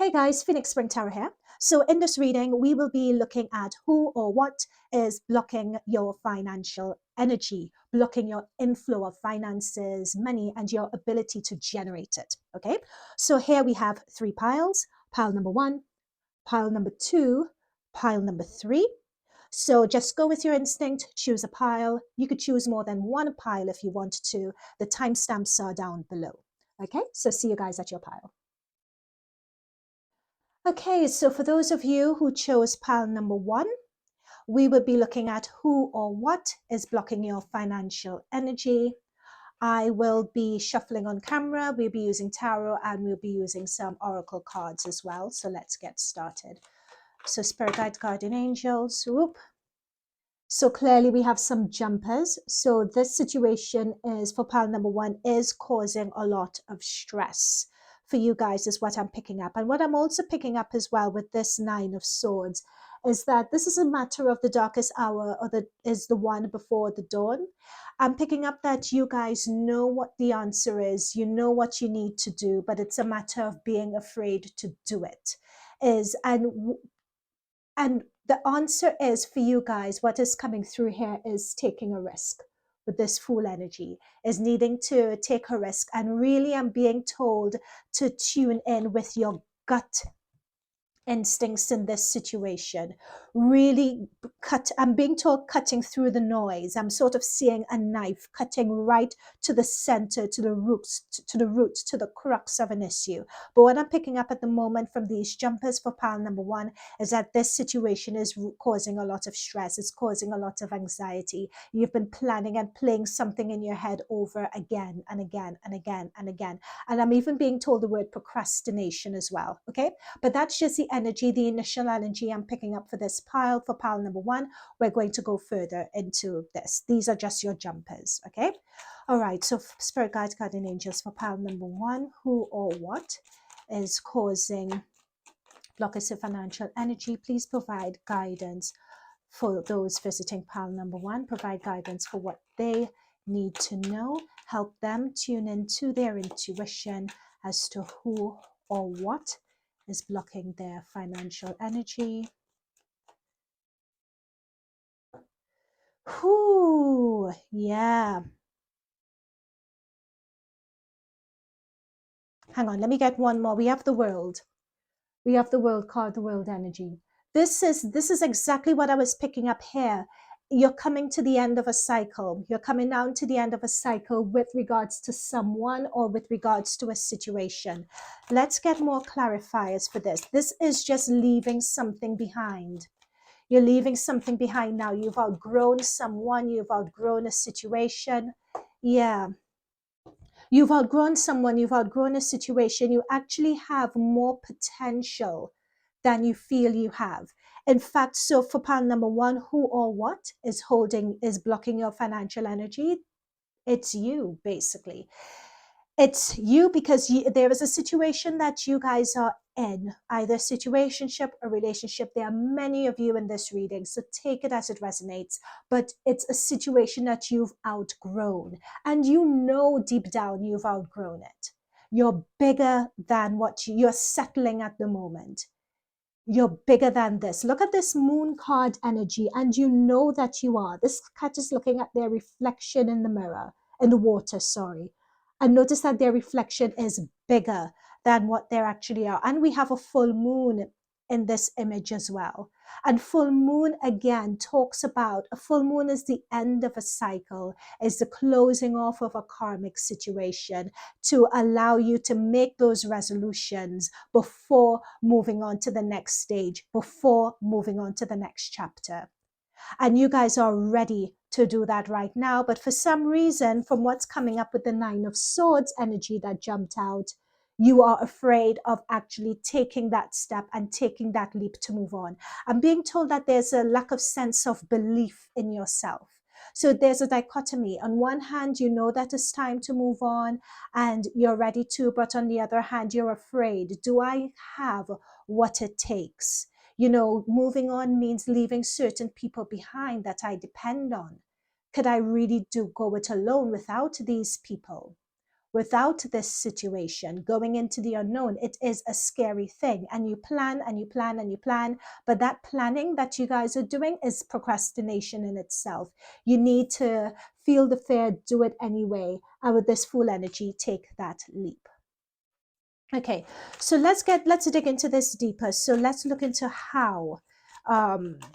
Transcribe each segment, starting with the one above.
Hey guys, Phoenix Spring Tarot here. So in this reading, we will be looking at who or what is blocking your financial energy, blocking your inflow of finances, money, and your ability to generate it. Okay, so here we have three piles. Pile number one, pile number two, pile number three. So just go with your instinct, choose a pile. You could choose more than one pile if you want to. The timestamps are down below. Okay, so see you guys at your pile. Okay, so for those of you who chose pile number one, we will be looking at who or what is blocking your financial energy. I will be shuffling on camera. We'll be using tarot and we'll be using some oracle cards as well. So let's get started. So spirit guide, guardian angels, whoop. So clearly we have some jumpers. So this situation is for pile number one is causing a lot of stress for you guys is what I'm picking up. And what I'm also picking up as well with this Nine of Swords is that this is a matter of the darkest hour or is the one before the dawn. I'm picking up that you guys know what the answer is. You know what you need to do, but it's a matter of being afraid to do it. And the answer is for you guys, what is coming through here is taking a risk with this Fool energy, is needing to take a risk. And really, I'm being told to tune in with your gut instincts in this situation. Really I'm being told cutting through the noise. I'm sort of seeing a knife cutting right to the center, to the roots, to the crux of an issue. But what I'm picking up at the moment from these jumpers for pile number one is that this situation is causing a lot of stress. It's causing a lot of anxiety. You've been planning and playing something in your head over again and again and again and again. And I'm even being told the word procrastination as well. Okay, but that's just the energy, the initial energy I'm picking up for this pile. For pile number one, we're going to go further into this. These are just your jumpers, okay? All right, so spirit guides, guardian angels for pile number one, who or what is causing blockers of financial energy? Please provide guidance for those visiting pile number one. Provide guidance for what they need to know. Help them tune into their intuition as to who or what is blocking their financial energy. Whoo, yeah. Hang on, let me get one more. We have the world. We have the world card, the world energy. This is exactly what I was picking up here. You're coming to the end of a cycle. You're coming down to the end of a cycle with regards to someone or with regards to a situation. Let's get more clarifiers for this. This is just leaving something behind. You're leaving something behind now. You've outgrown someone. You've outgrown a situation. Yeah. You've outgrown someone. You've outgrown a situation. You actually have more potential than you feel you have. In fact, so for pile number one, who or what is blocking your financial energy? It's you, basically. It's you because there is a situation that you guys are in, either a situationship or relationship. There are many of you in this reading, so take it as it resonates. But it's a situation that you've outgrown, and you know deep down you've outgrown it. You're bigger than what you're settling at the moment. You're bigger than this. Look at this moon card energy, and you know that you are. This cat is looking at their reflection in the mirror, in the water, sorry. And notice that their reflection is bigger than what they actually are. And we have a full moon in this image as well. And full moon, again, talks about a full moon is the end of a cycle, is the closing off of a karmic situation to allow you to make those resolutions before moving on to the next stage, before moving on to the next chapter. And you guys are ready to do that right now. But for some reason, from what's coming up with the Nine of Swords energy that jumped out, you are afraid of actually taking that step and taking that leap to move on. I'm being told that there's a lack of sense of belief in yourself. So there's a dichotomy. On one hand, you know that it's time to move on and you're ready to, but on the other hand, you're afraid. Do I have what it takes? You know, moving on means leaving certain people behind that I depend on. Could I really go it alone without these people? without this situation, going into the unknown, it is a scary thing. And you plan and you plan and you plan, but that planning that you guys are doing is procrastination in itself. You need to feel the fear, do it anyway. And with this Fool energy, take that leap. Okay, so let's dig into this deeper. So let's look into how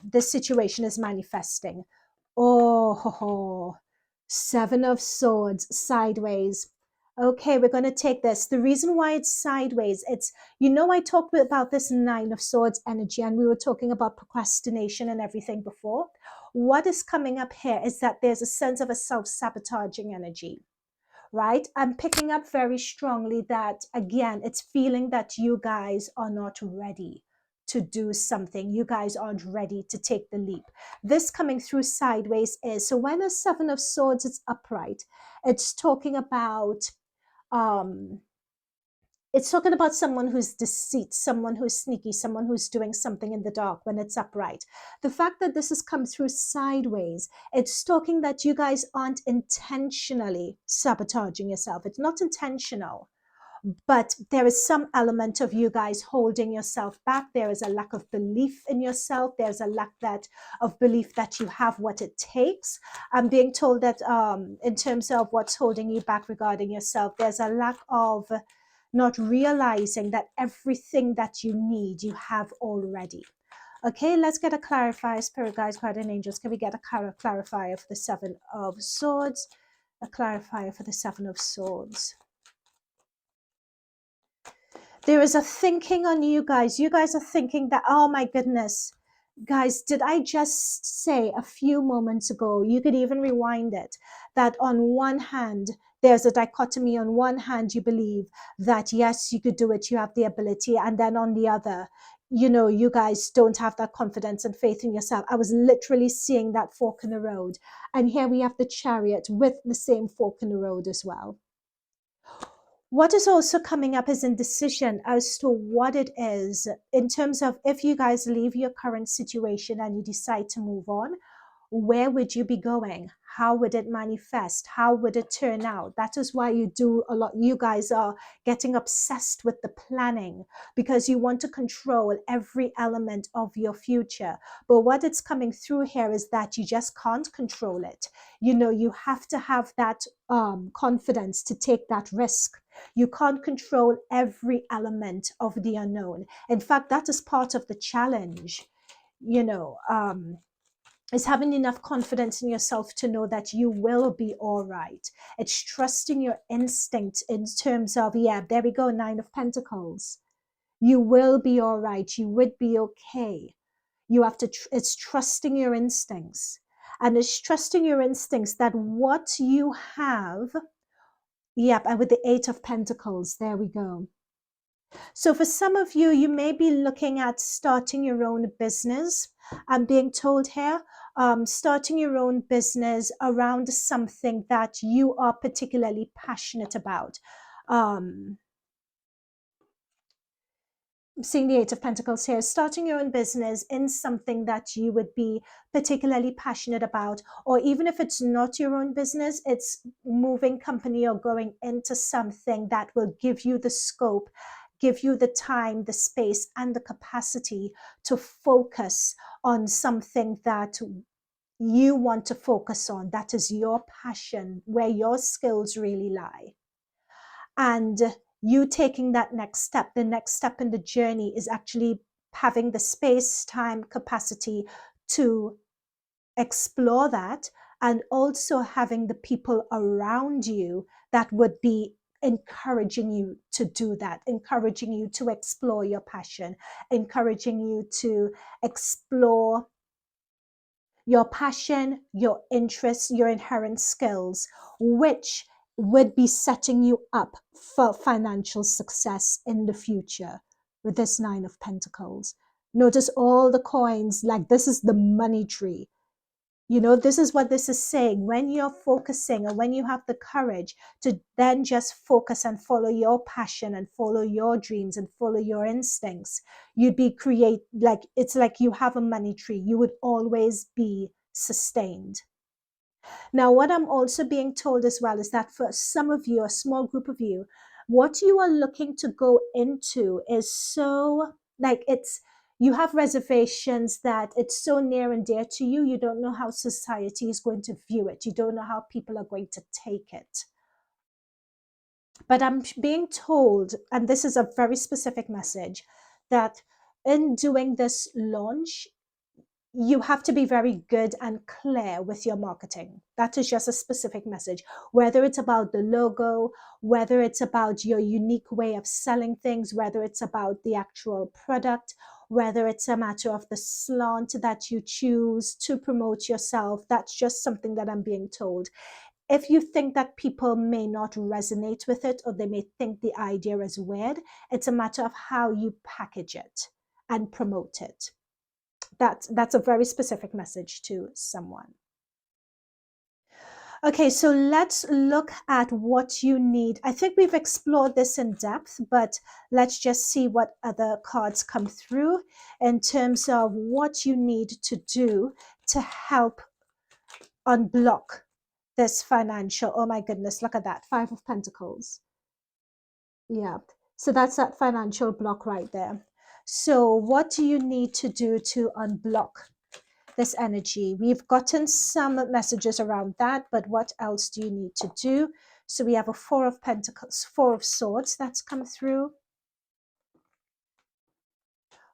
this situation is manifesting. Oh, Seven of Swords sideways. Okay, we're going to take this. The reason why it's sideways, it's, I talked about this Nine of Swords energy, and we were talking about procrastination and everything before. What is coming up here is that there's a sense of a self-sabotaging energy, right? I'm picking up very strongly that, again, it's feeling that you guys are not ready to do something. You guys aren't ready to take the leap. This coming through sideways is, so when a Seven of Swords is upright, it's talking about someone who's deceit, someone who's sneaky, someone who's doing something in the dark when it's upright. The fact that this has come through sideways, it's talking that you guys aren't intentionally sabotaging yourself. It's not intentional, but there is some element of you guys holding yourself back. There is a lack of belief in yourself. There's a lack of belief that you have what it takes. I'm being told that in terms of what's holding you back regarding yourself, there's a lack of not realizing that everything that you need, you have already. Okay, let's get a clarifier. Spirit guides, guardian angels, can we get a clarifier for the Seven of Swords? A clarifier for the Seven of Swords. There is a thinking on you guys. You guys are thinking that, oh my goodness, guys, did I just say a few moments ago, you could even rewind it, that on one hand, there's a dichotomy. On one hand, you believe that, yes, you could do it, you have the ability. And then on the other, you guys don't have that confidence and faith in yourself. I was literally seeing that fork in the road. And here we have the Chariot with the same fork in the road as well. What is also coming up is indecision as to what it is in terms of, if you guys leave your current situation and you decide to move on, where would you be going? How would it manifest? How would it turn out? That is why you guys are getting obsessed with the planning, because you want to control every element of your future. But what it's coming through here is that you just can't control it. You have to have that confidence to take that risk. You can't control every element of the unknown. In fact, that is part of the challenge, is having enough confidence in yourself to know that you will be all right. It's trusting your instinct in terms of, yeah, there we go, Nine of Pentacles. You will be all right. You would be okay. You have to, it's trusting your instincts. And it's trusting your instincts that what you have, yep, and with the Eight of Pentacles, there we go. So for some of you, you may be looking at starting your own business. I'm being told here, starting your own business around something that you are particularly passionate about. I'm seeing the Eight of Pentacles here, starting your own business in something that you would be particularly passionate about, or even if it's not your own business, it's moving company or going into something that will give you the scope, give you the time, the space, and the capacity to focus on something that you want to focus on. That is your passion, where your skills really lie. And you taking that next step, the next step in the journey is actually having the space, time, capacity to explore that, and also having the people around you that would be encouraging you to do that, encouraging you to explore your passion, encouraging you to explore your passion, your interests, your inherent skills, which would be setting you up for financial success in the future with this Nine of Pentacles. Notice all the coins, like this is the money tree. This is what this is saying. When you're focusing, or when you have the courage to then just focus and follow your passion and follow your dreams and follow your instincts, you'd be it's like you have a money tree. You would always be sustained. Now, what I'm also being told as well is that for some of you, a small group of you, what you are looking to go into is so like you have reservations that it's so near and dear to you. You don't know how society is going to view it. You don't know how people are going to take it. But I'm being told, and this is a very specific message, that in doing this launch, you have to be very good and clear with your marketing. That is just a specific message, whether it's about the logo, whether it's about your unique way of selling things, whether it's about the actual product, whether it's a matter of the slant that you choose to promote yourself. That's just something that I'm being told. If you think that people may not resonate with it, or they may think the idea is weird, it's a matter of how you package it and promote it. That's a very specific message to someone. Okay, so let's look at what you need. I think we've explored this in depth, but let's just see what other cards come through in terms of what you need to do to help unblock this financial. Oh my goodness, look at that. 5 of Pentacles. Yeah. So that's that financial block right there. So what do you need to do to unblock this energy? We've gotten some messages around that, but what else do you need to do? So we have a 4 of Pentacles, 4 of Swords that's come through.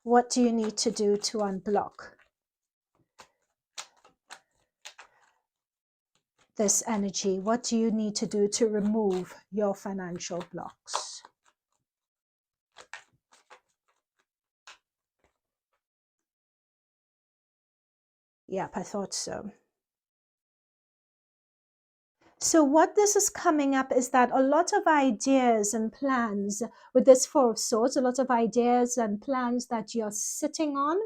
What do you need to do to unblock this energy? What do you need to do to remove your financial blocks? Yep, I thought so. So what this is coming up is that a lot of ideas and plans with this 4 of Swords, a lot of ideas and plans that you're sitting on,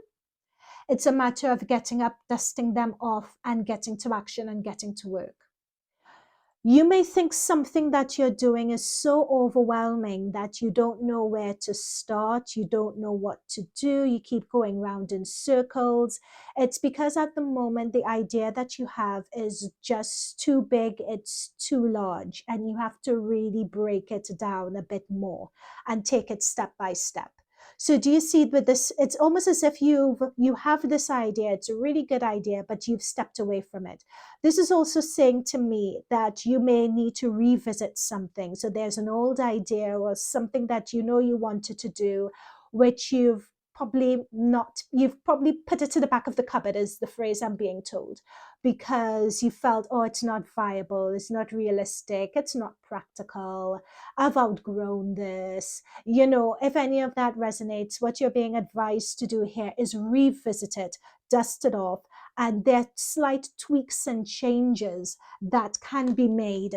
it's a matter of getting up, dusting them off, and getting to action and getting to work. You may think something that you're doing is so overwhelming that you don't know where to start. You don't know what to do. You keep going round in circles. It's because at the moment, the idea that you have is just too big. It's too large. And you have to really break it down a bit more and take it step by step. So do you see with this, it's almost as if you have this idea, it's a really good idea, but you've stepped away from it. This is also saying to me that you may need to revisit something. So there's an old idea or something that you know you wanted to do, which you've probably put it to the back of the cupboard, is the phrase I'm being told, because you felt, oh, it's not viable, it's not realistic, it's not practical, I've outgrown this. You know, if any of that resonates, what you're being advised to do here is revisit it, dust it off, and there are slight tweaks and changes that can be made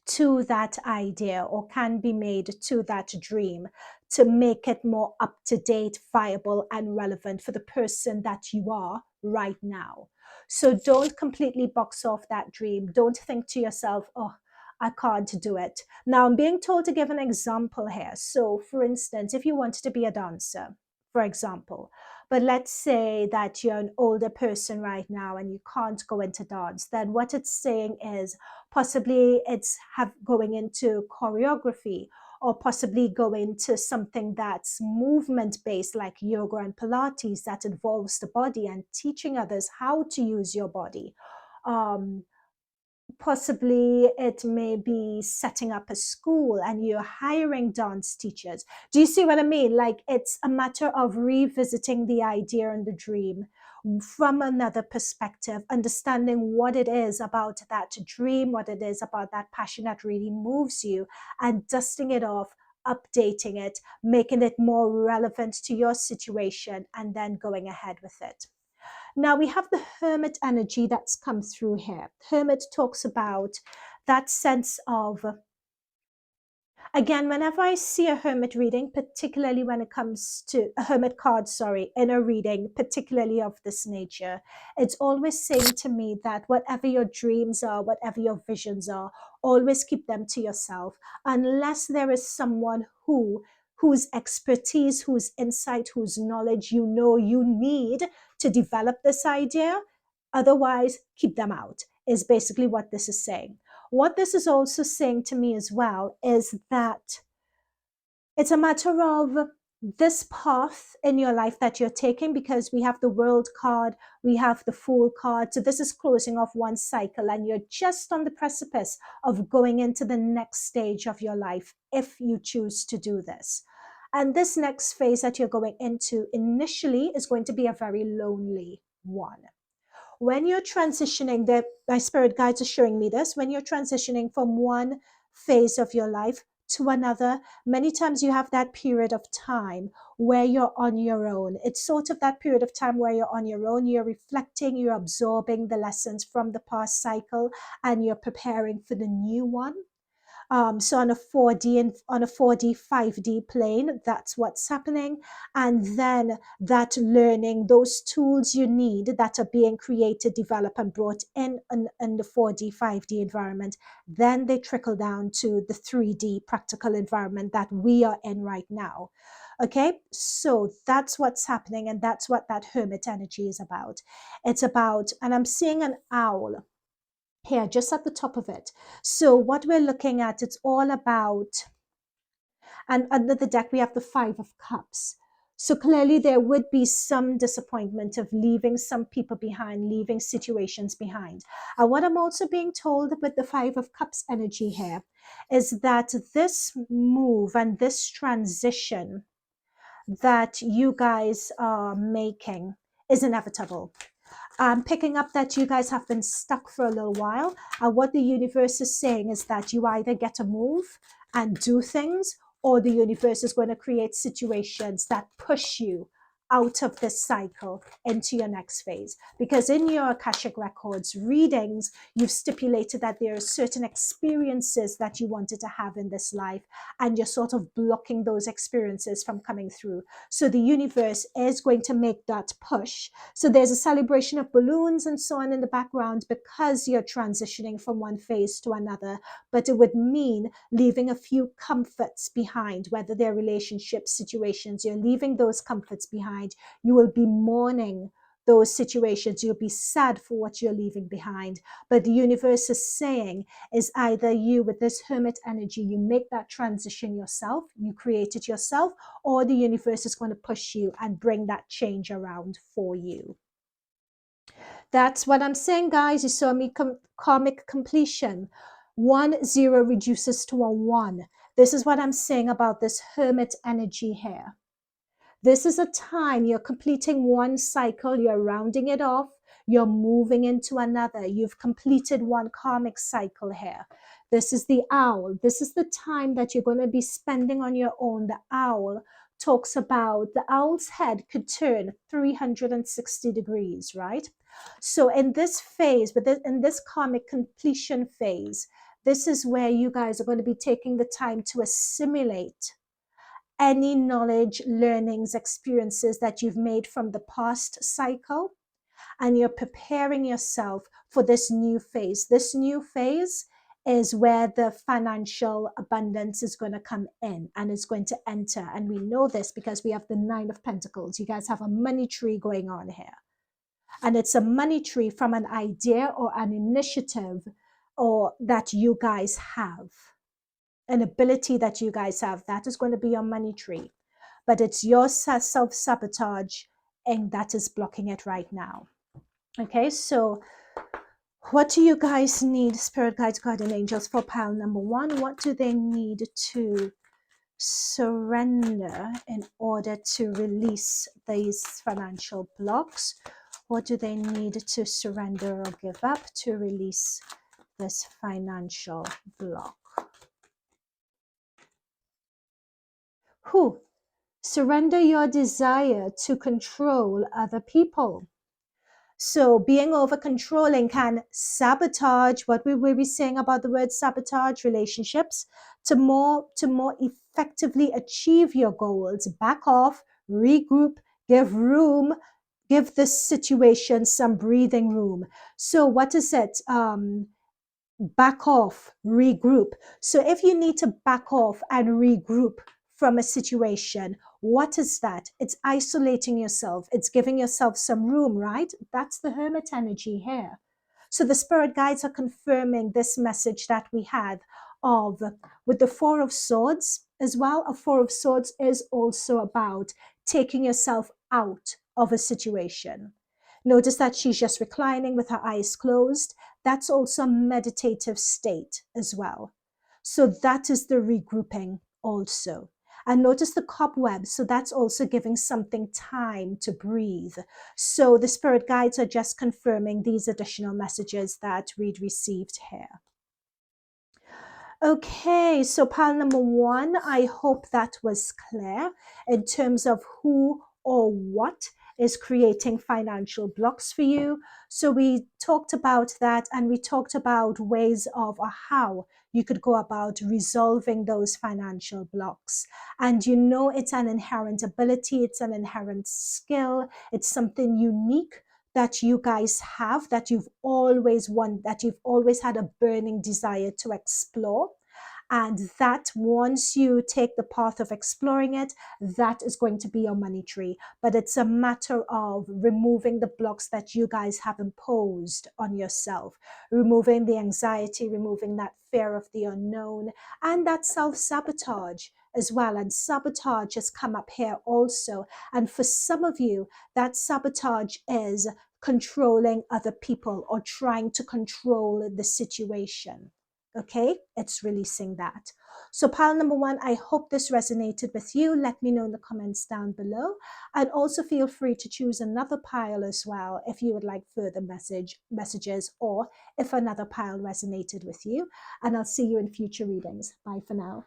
to that idea or can be made to that dream to make it more up to date, viable, and relevant for the person that you are right now. So don't completely box off that dream. Don't think to yourself, oh, I can't do it. Now, I'm being told to give an example here. So, for instance, if you wanted to be a dancer, for example, but let's say that you're an older person right now and you can't go into dance, then what it's saying is possibly it's going into choreography, or possibly go into something that's movement based like yoga and Pilates that involves the body and teaching others how to use your body. Possibly it may be setting up a school and you're hiring dance teachers. Do you see what I mean? Like, it's a matter of revisiting the idea and the dream from another perspective, understanding what it is about that dream, what it is about that passion that really moves you, and dusting it off, updating it, making it more relevant to your situation, and then going ahead with it. Now we have the Hermit energy that's come through here. Hermit talks about that sense of, again, whenever I see a hermit reading, particularly when it comes to a hermit card, in a reading, particularly of this nature, it's always saying to me that whatever your dreams are, whatever your visions are, always keep them to yourself, unless there is someone whose expertise, whose insight, whose knowledge you need to develop this idea. Otherwise, keep them out. is basically what this is saying. What this is also saying to me as well is that it's a matter of this path in your life that you're taking, because we have the World card, we have the Fool card. So this is closing off one cycle, and you're just on the precipice of going into the next stage of your life if you choose to do this. And this next phase that you're going into initially is going to be a very lonely one. When you're transitioning, my spirit guides are showing me this, when you're transitioning from one phase of your life to another, many times you have that period of time where you're on your own. It's sort of that period of time where you're on your own, you're reflecting, you're absorbing the lessons from the past cycle, and you're preparing for the new one. So on a 4D and on a 4D, 5D plane, that's what's happening. And then that learning, those tools you need that are being created, developed, and brought in the 4D, 5D environment, then they trickle down to the 3D practical environment that we are in right now. Okay, so that's what's happening, and that's what that hermit energy is about. It's about, and I'm seeing an owl here just at the top of it. So what we're looking at, it's all about, and under the deck we have the 5 of Cups. So clearly there would be some disappointment of leaving some people behind, leaving situations behind. And what I'm also being told with the 5 of Cups energy here is that this move and this transition that you guys are making is inevitable. I'm picking up that you guys have been stuck for a little while. And what the universe is saying is that you either get to move and do things, or the universe is going to create situations that push you out of this cycle into your next phase. Because in your Akashic Records readings, you've stipulated that there are certain experiences that you wanted to have in this life, and you're sort of blocking those experiences from coming through. So the universe is going to make that push. So there's a celebration of balloons and so on in the background, because you're transitioning from one phase to another. But it would mean leaving a few comforts behind, whether they're relationships, situations, you're leaving those comforts behind. You will be mourning those situations. You'll be sad for what you're leaving behind. But the universe is saying is either you, with this hermit energy, you make that transition yourself, you create it yourself, or the universe is going to push you and bring that change around for you. That's what I'm saying, guys. You saw me karmic completion. 1 0 reduces to a 1. This is what I'm saying about this hermit energy here. This is a time you're completing one cycle, you're rounding it off, you're moving into another. You've completed one karmic cycle here. This is the owl. This is the time that you're going to be spending on your own. The owl talks about the owl's head could turn 360 degrees, right? So in this phase, in this karmic completion phase, this is where you guys are going to be taking the time to assimilate any knowledge, learnings, experiences that you've made from the past cycle, and you're preparing yourself for this new phase. This new phase is where the financial abundance is going to come in and is going to enter. And we know this because we have the 9 of Pentacles. You guys have a money tree going on here. And it's a money tree from an idea or an initiative or that you guys have. An ability that you guys have, that is going to be your money tree. But it's your self-sabotage, and that is blocking it right now. Okay, so what do you guys need, Spirit Guides, Guardian Angels, for pile number 1? What do they need to surrender in order to release these financial blocks? What do they need to surrender or give up to release this financial block? Who? Surrender your desire to control other people. So being over controlling can sabotage what we will be saying about the word sabotage relationships. To more effectively achieve your goals, back off, regroup, give room, give this situation some breathing room. So what is it? Back off, regroup. So if you need to back off and regroup from a situation, what is that? It's isolating yourself. It's giving yourself some room, right? That's the hermit energy here. So the spirit guides are confirming this message that we had of, with the Four of Swords as well. A Four of Swords is also about taking yourself out of a situation. Notice that she's just reclining with her eyes closed. That's also a meditative state as well. So that is the regrouping also. And notice the cobweb. So that's also giving something time to breathe. So the spirit guides are just confirming these additional messages that we'd received here. Okay, so pile number one, I hope that was clear in terms of who or what is creating financial blocks for you. So we talked about that, and we talked about ways of how you could go about resolving those financial blocks. And you know, it's an inherent ability, it's an inherent skill, it's something unique that you guys have, that you've always wanted, that you've always had a burning desire to explore. And that once you take the path of exploring it, that is going to be your money tree. But it's a matter of removing the blocks that you guys have imposed on yourself, removing the anxiety, removing that fear of the unknown, and that self-sabotage as well. And sabotage has come up here also. And for some of you, that sabotage is controlling other people or trying to control the situation. Okay, it's releasing that. So pile number one, I hope this resonated with you. Let me know in the comments down below. And also feel free to choose another pile as well if you would like further messages, or if another pile resonated with you. And I'll see you in future readings. Bye for now.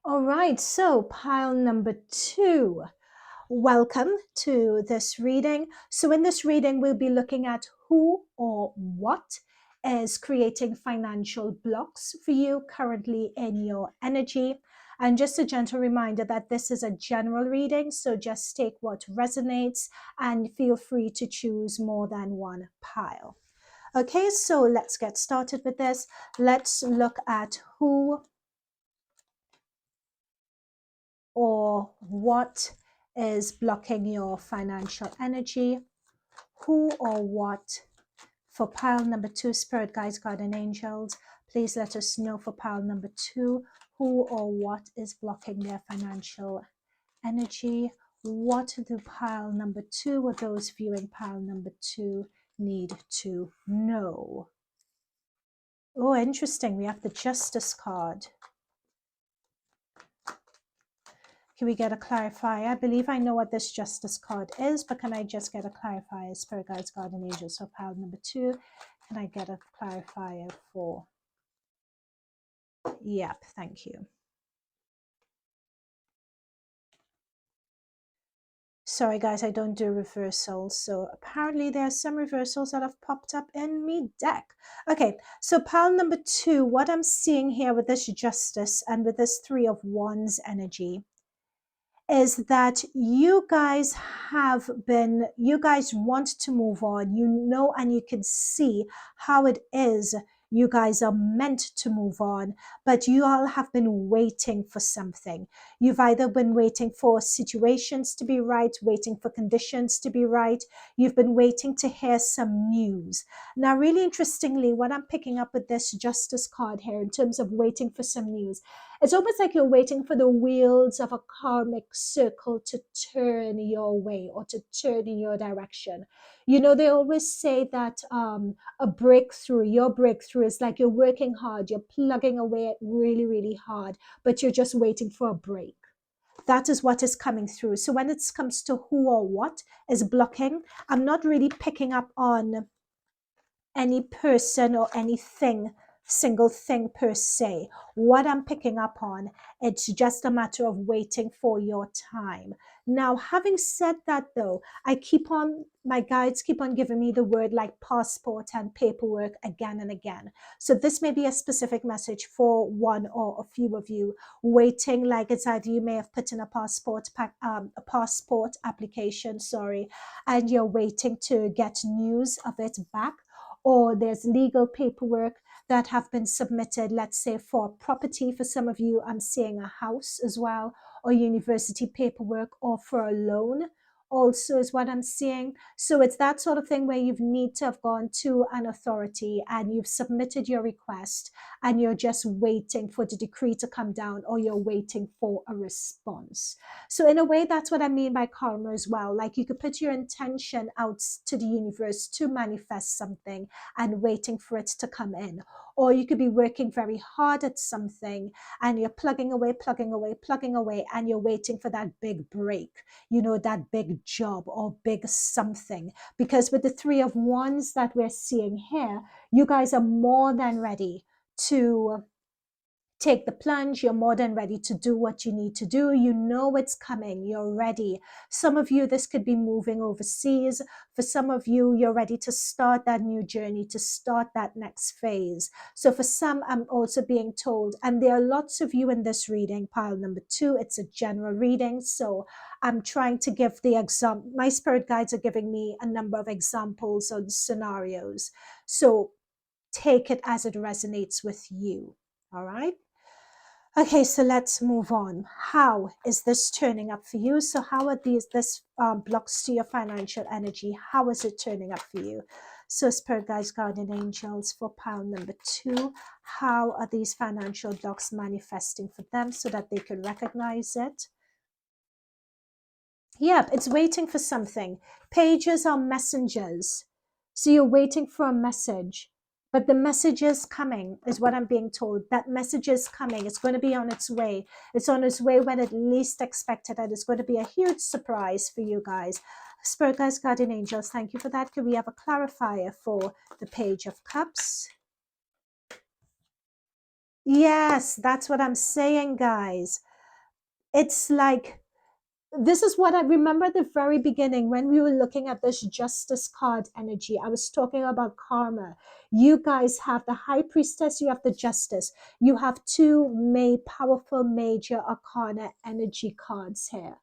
All right, so pile number two. Welcome to this reading. So in this reading, we'll be looking at who or what is creating financial blocks for you currently in your energy. And just a gentle reminder that this is a general reading, so just take what resonates and feel free to choose more than one pile. Okay, so let's get started with this. Let's look at who or what is blocking your financial energy. Who or what for pile number two, spirit guides, guardian angels, please let us know for pile number two, who or what is blocking their financial energy. What do pile number two, or those viewing pile number two, need to know? Oh, interesting. We have the Justice card. Can we get a clarifier? I believe I know what this Justice card is, but can I just get a clarifier? Spirit guides, guardian angels, so pile number two. Can I get a clarifier for? Yep, thank you. Sorry guys, I don't do reversals, so apparently there are some reversals that have popped up in me deck. Okay, so pile number two, what I'm seeing here with this Justice and with this Three of Wands energy is that you guys want to move on, you know, and you can see how it is you guys are meant to move on, but you all have been waiting for something. You've either been waiting for situations to be right, waiting for conditions to be right. You've been waiting to hear some news. Now, really interestingly, what I'm picking up with this Justice card here in terms of waiting for some news, it's almost like you're waiting for the wheels of a karmic circle to turn your way or to turn in your direction. You know, they always say that a breakthrough, your breakthrough is like you're working hard, you're plugging away really, really hard, but you're just waiting for a break. That is what is coming through. So when it comes to who or what is blocking, I'm not really picking up on any person or anything, single thing per se. What I'm picking up on, it's just a matter of waiting for your time. Now, having said that though, my guides keep on giving me the word like passport and paperwork again and again. So this may be a specific message for one or a few of you waiting, like it's either you may have put in a passport application, and you're waiting to get news of it back, or there's legal paperwork that have been submitted, let's say for property. For some of you, I'm seeing a house as well, or university paperwork, or for a loan, also is what I'm seeing. So it's that sort of thing where you need to have gone to an authority and you've submitted your request and you're just waiting for the decree to come down, or you're waiting for a response. So in a way, that's what I mean by karma as well. Like, you could put your intention out to the universe to manifest something and waiting for it to come in. Or you could be working very hard at something and you're plugging away, plugging away, plugging away, and you're waiting for that big break, that big job or big something. Because with the Three of Wands that we're seeing here, you guys are more than ready to take the plunge. You're more than ready to do what you need to do. You know it's coming. You're ready. Some of you, this could be moving overseas. For some of you, you're ready to start that new journey, to start that next phase. So for some, I'm also being told, and there are lots of you in this reading, pile number 2, it's a general reading. So I'm trying to give the example. My spirit guides are giving me a number of examples or scenarios. So take it as it resonates with you. All right. Okay, so let's move on. How is this turning up for you? So how are this blocks to your financial energy? How is it turning up for you? So spirit guides, guardian angels, for pile number 2, how are these financial blocks manifesting for them so that they can recognize it? Yep, it's waiting for something. Pages are messengers. So you're waiting for a message. But the message is coming, is what I'm being told. That message is coming. It's going to be on its way. It's on its way when it least expected. And it's going to be a huge surprise for you guys. Spirit guides, guardian angels, thank you for that. Could we have a clarifier for the Page of Cups? Yes, that's what I'm saying, guys. It's like, this is what I remember at the very beginning when we were looking at this Justice card energy. I was talking about karma. You guys have the High Priestess, you have the Justice. You have two powerful major arcana energy cards here.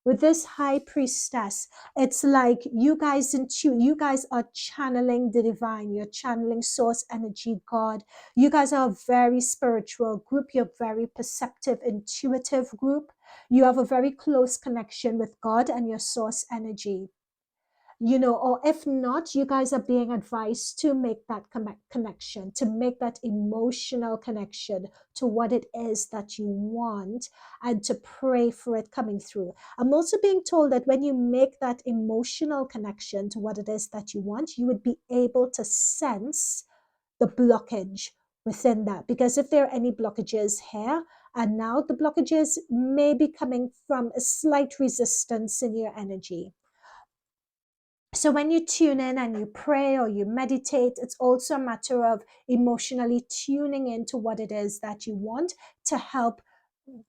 With this High Priestess, it's like you guys you guys are channeling the divine. You're channeling source energy, God. You guys are a very spiritual group. You're a very perceptive, intuitive group. You have a very close connection with God and your source energy. Or if not, you guys are being advised to make that connection, to make that emotional connection to what it is that you want, and to pray for it coming through. I'm also being told that when you make that emotional connection to what it is that you want, you would be able to sense the blockage within that. Because if there are any blockages here, and now the blockages may be coming from a slight resistance in your energy. So when you tune in and you pray or you meditate, it's also a matter of emotionally tuning into what it is that you want to help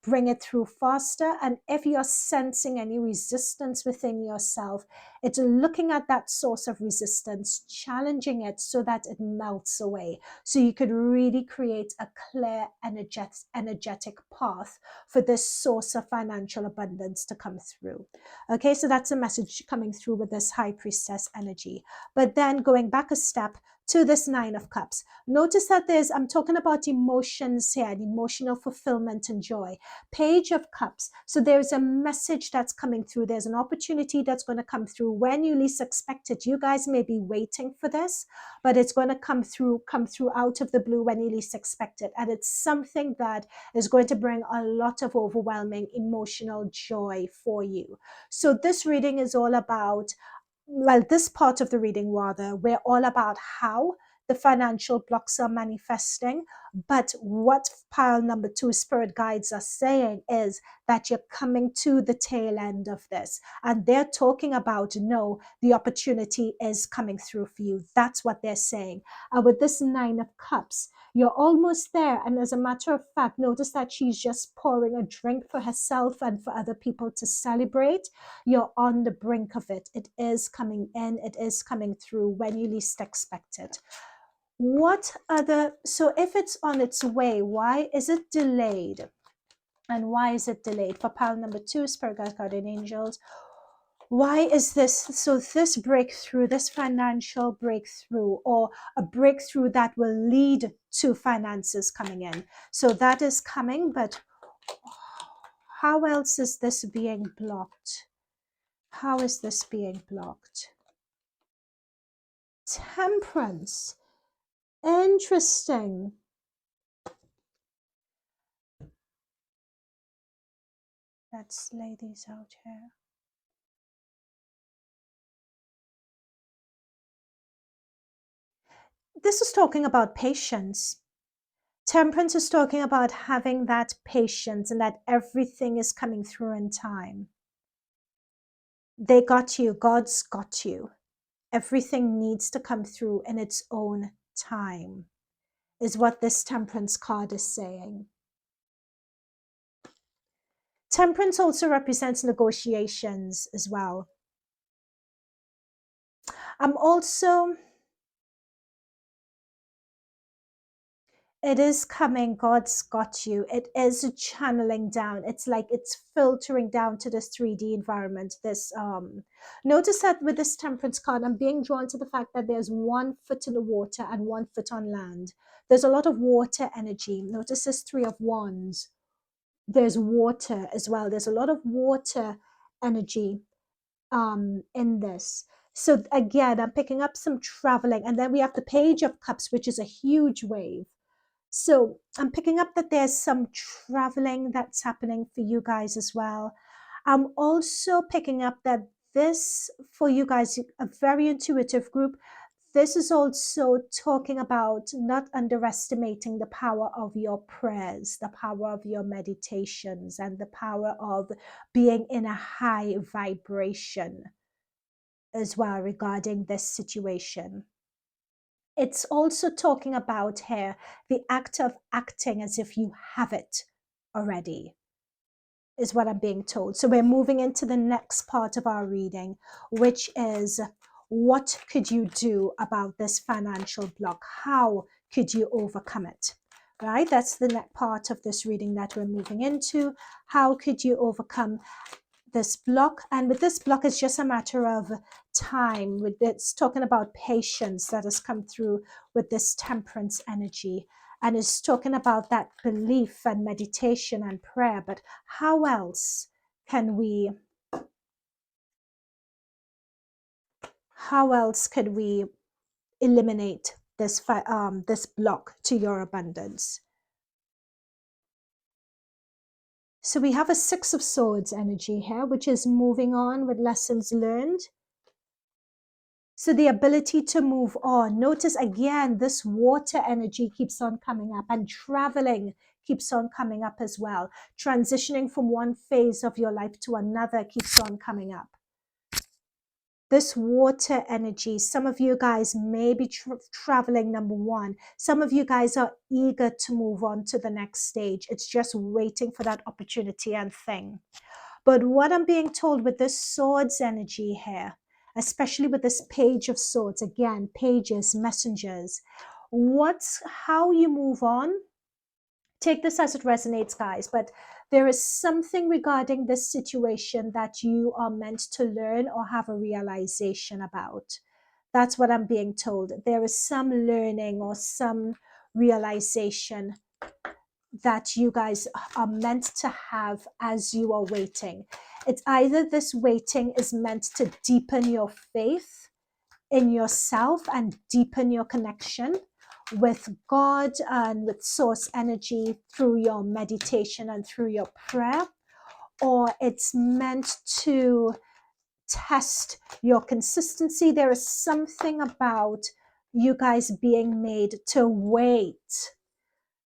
bring it through faster. And if you're sensing any resistance within yourself, it's looking at that source of resistance, challenging it so that it melts away. So you could really create a clear, energetic path for this source of financial abundance to come through. Okay, so that's a message coming through with this High Priestess energy. But then going back a step to this Nine of Cups, notice that I'm talking about emotions here, and emotional fulfillment and joy. Page of Cups. So there's a message that's coming through. There's an opportunity that's going to come through when you least expect it. You guys may be waiting for this, but it's going to come through out of the blue when you least expect it. And it's something that is going to bring a lot of overwhelming emotional joy for you. So this reading is all about, this part of the reading rather, we're all about how the financial blocks are manifesting. But what pile number 2 spirit guides are saying is that you're coming to the tail end of this. And they're talking about, no, the opportunity is coming through for you. That's what they're saying. And with this Nine of Cups, you're almost there. And as a matter of fact, notice that she's just pouring a drink for herself and for other people to celebrate. You're on the brink of it. It is coming in. It is coming through when you least expect it. So if it's on its way, why is it delayed? And why is it delayed? For pile number 2, Spirit Guides, Guardian Angels, why is this? So this breakthrough, this financial breakthrough, or a breakthrough that will lead to finances coming in. So that is coming, but how else is this being blocked? How is this being blocked? Temperance. Interesting. Let's lay these out here. This is talking about patience. Temperance is talking about having that patience and that everything is coming through in time. They got you. God's got you. Everything needs to come through in its own time, is what this temperance card is saying. Temperance also represents negotiations as well. It is coming. God's got you. It is channeling down. It's like it's filtering down to this 3D environment. Notice that with this temperance card, I'm being drawn to the fact that there's 1 foot in the water and 1 foot on land. There's a lot of water energy. Notice this 3 of wands. There's water as well. There's a lot of water energy in this. So again, I'm picking up some traveling, and then we have the Page of Cups, which is a huge wave. So I'm picking up that there's some traveling that's happening for you guys as well. I'm also picking up that this, for you guys, a very intuitive group, this is also talking about not underestimating the power of your prayers, the power of your meditations, and the power of being in a high vibration as well regarding this situation. It's also talking about here the act of acting as if you have it already, is what I'm being told. So we're moving into the next part of our reading, which is what could you do about this financial block? How could you overcome it? Right? That's the next part of this reading that we're moving into. How could you overcome this block? And with this block, it's just a matter of time. With it's talking about patience that has come through with this temperance energy, and it's talking about that belief and meditation and prayer. But how else can we eliminate this this block to your abundance? So we have a 6 of Swords energy here, which is moving on with lessons learned. So the ability to move on. Notice again, this water energy keeps on coming up, and traveling keeps on coming up as well. Transitioning from one phase of your life to another keeps on coming up. This water energy, some of you guys may be traveling, number one. Some of you guys are eager to move on to the next stage. It's just waiting for that opportunity and thing. But what I'm being told with this Swords energy here, especially with this Page of Swords, again, pages, messengers, how you move on. Take this as it resonates, guys, but there is something regarding this situation that you are meant to learn or have a realization about. That's what I'm being told. There is some learning or some realization that you guys are meant to have as you are waiting. It's either this waiting is meant to deepen your faith in yourself and deepen your connection with God and with source energy through your meditation and through your prayer, or it's meant to test your consistency. There is something about you guys being made to wait.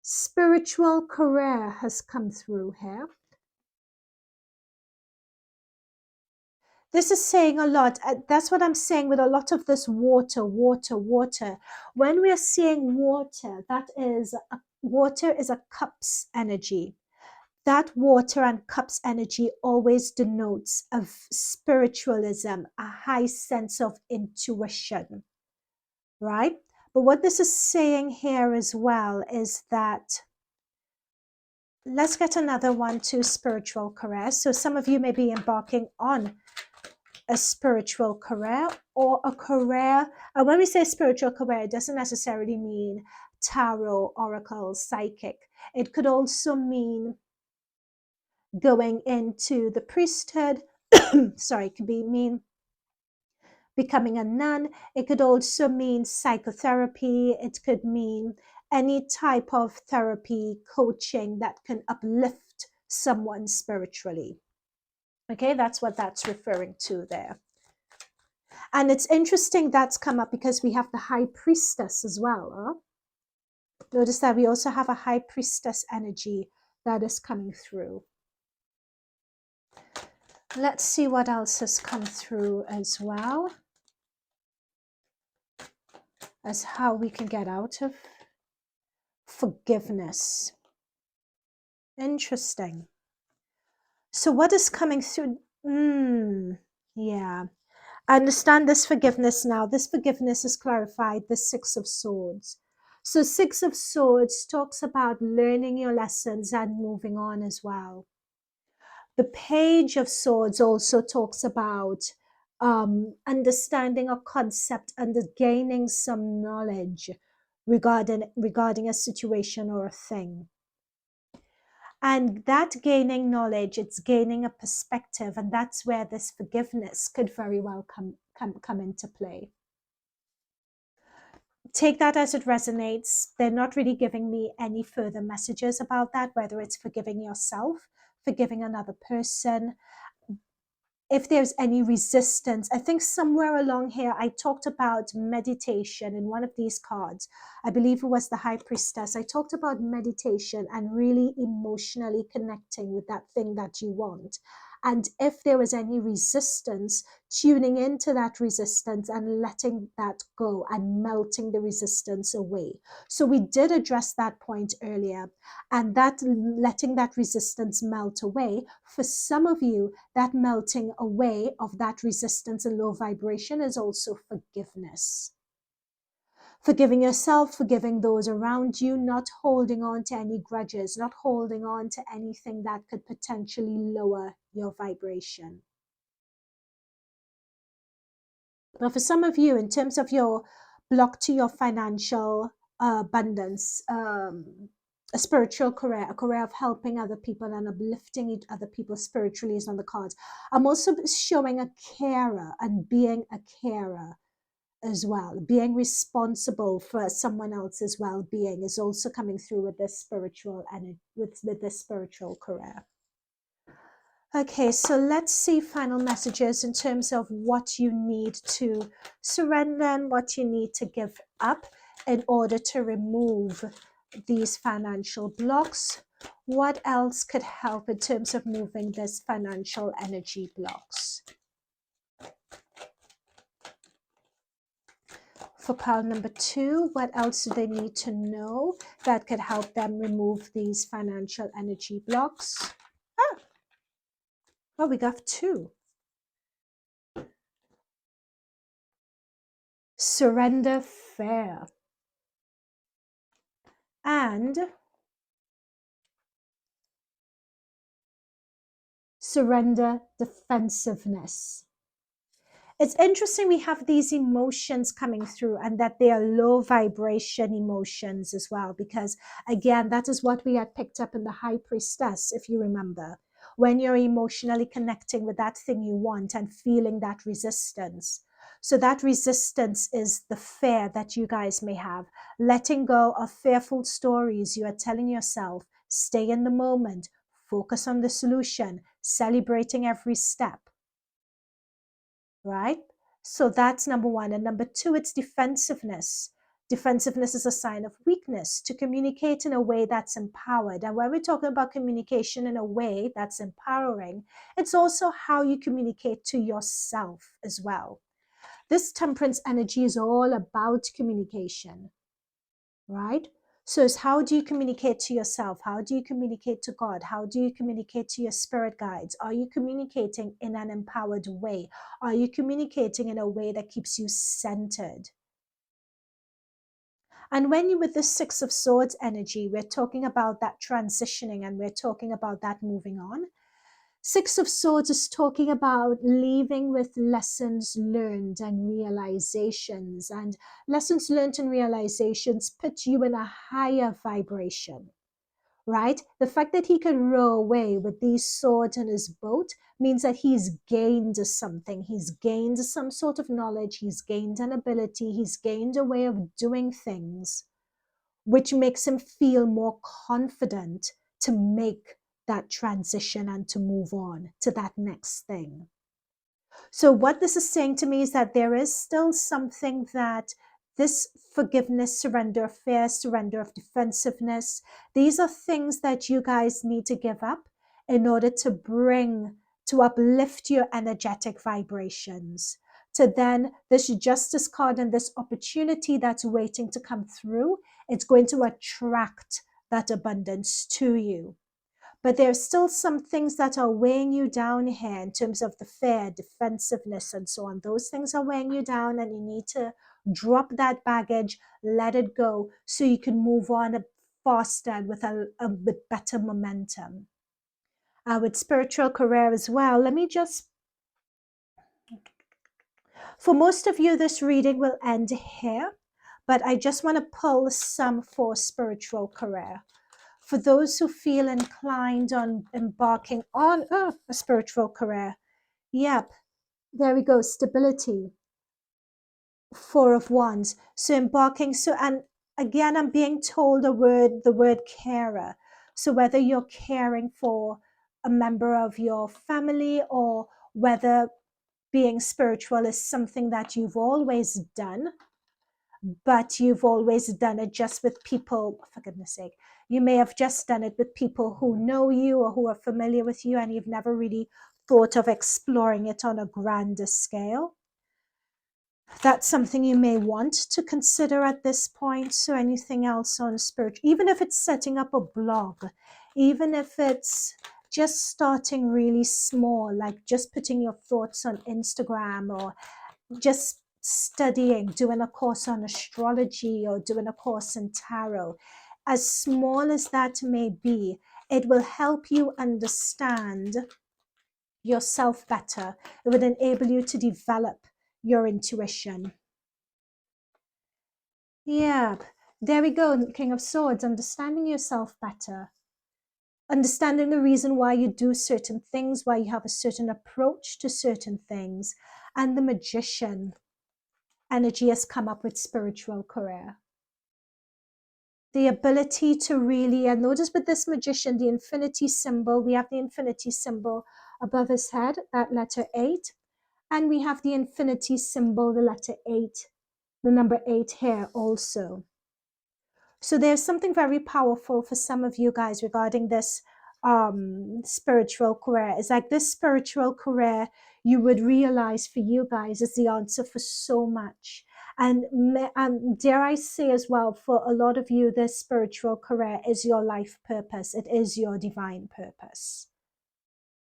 Spiritual career has come through here. This is saying a lot. That's what I'm saying with a lot of this water. When we are seeing water, water is a cups energy. That water and cups energy always denotes of spiritualism, a high sense of intuition, right? But what this is saying here as well is that, let's get another one to spiritual career. So some of you may be embarking on a spiritual career or a career. And when we say spiritual career, it doesn't necessarily mean tarot, oracle, psychic. It could also mean going into the priesthood. sorry, it could mean becoming a nun. It could also mean psychotherapy. It could mean any type of therapy, coaching that can uplift someone spiritually. Okay, that's what that's referring to there. And it's interesting that's come up because we have the high priestess as well. Huh? Notice that we also have a high priestess energy that is coming through. Let's see what else has come through as well, as how we can get out of forgiveness. Interesting. So what is coming through? Yeah. I understand this forgiveness now. This forgiveness is clarified, the Six of Swords. So Six of Swords talks about learning your lessons and moving on as well. The Page of Swords also talks about understanding a concept and gaining some knowledge regarding a situation or a thing. And that gaining knowledge, it's gaining a perspective, and that's where this forgiveness could very well come into play. Take that as it resonates. They're not really giving me any further messages about that, whether it's forgiving yourself, forgiving another person. If there's any resistance, I think somewhere along here, I talked about meditation in one of these cards. I believe it was the High Priestess. I talked about meditation and really emotionally connecting with that thing that you want. And if there was any resistance, tuning into that resistance and letting that go and melting the resistance away. So we did address that point earlier. And that letting that resistance melt away, for some of you, that melting away of that resistance and low vibration is also forgiveness. Forgiving yourself, forgiving those around you, not holding on to any grudges, not holding on to anything that could potentially lower your vibration. Now, for some of you, in terms of your block to your financial abundance, a spiritual career, a career of helping other people and uplifting other people spiritually is on the cards. I'm also showing a carer and being a carer as well. Being responsible for someone else's well-being is also coming through with this spiritual energy, with this spiritual career. Okay, so let's see final messages in terms of what you need to surrender and what you need to give up in order to remove these financial blocks. What else could help in terms of moving this financial energy blocks? For pile number 2, what else do they need to know that could help them remove these financial energy blocks? Oh, we got 2. Surrender fair. And surrender defensiveness. It's interesting we have these emotions coming through and that they are low vibration emotions as well, because again, that is what we had picked up in the High Priestess, if you remember. When you're emotionally connecting with that thing you want and feeling that resistance. So that resistance is the fear that you guys may have. Letting go of fearful stories you are telling yourself. Stay in the moment. Focus on the solution. Celebrating every step. Right? So that's number 1. And number 2, it's defensiveness. Defensiveness is a sign of weakness. To communicate in a way that's empowered. And when we're talking about communication in a way that's empowering, it's also how you communicate to yourself as well. This temperance energy is all about communication, right? So it's how do you communicate to yourself? How do you communicate to God? How do you communicate to your spirit guides? Are you communicating in an empowered way? Are you communicating in a way that keeps you centered? And when you're with the Six of Swords energy, we're talking about that transitioning and we're talking about that moving on. Six of Swords is talking about leaving with lessons learned and realizations. And lessons learned and realizations put you in a higher vibration, right? The fact that he can row away with these swords in his boat means that he's gained something. He's gained some sort of knowledge. He's gained an ability. He's gained a way of doing things, which makes him feel more confident to make that transition and to move on to that next thing. So what this is saying to me is that there is still something that this forgiveness, surrender of fear, surrender of defensiveness, these are things that you guys need to give up in order to uplift your energetic vibrations. To then, this justice card and this opportunity that's waiting to come through, it's going to attract that abundance to you. But there's still some things that are weighing you down here in terms of the fear, defensiveness, and so on. Those things are weighing you down, and you need to drop that baggage, let it go, so you can move on faster and with a bit better momentum. With spiritual career as well, let me just, for most of you, this reading will end here, but I just want to pull some for spiritual career. For those who feel inclined on embarking on a spiritual career. Yep, there we go, stability, 4 of Wands. So embarking, so, and again, I'm being told the word carer. So whether you're caring for a member of your family, or whether being spiritual is something that you've always done, but you've always done it just with people, for goodness sake, you may have just done it with people who know you or who are familiar with you, and you've never really thought of exploring it on a grander scale. That's something you may want to consider at this point. So anything else on spiritual, even if it's setting up a blog, even if it's just starting really small, like just putting your thoughts on Instagram, or just studying, doing a course on astrology, or doing a course in tarot, as small as that may be, it will help you understand yourself better. It would enable you to develop your intuition. Yeah, there we go, King of Swords, understanding yourself better. Understanding the reason why you do certain things, why you have a certain approach to certain things. And the Magician energy has come up with spiritual career. The ability to really, and notice with this Magician, the infinity symbol, we have the infinity symbol above his head, that letter 8. And we have the infinity symbol, the letter 8, the number 8 here also. So there's something very powerful for some of you guys regarding this spiritual career. It's like this spiritual career, you would realize for you guys, is the answer for so much. And dare I say as well, for a lot of you, this spiritual career is your life purpose. It is your divine purpose.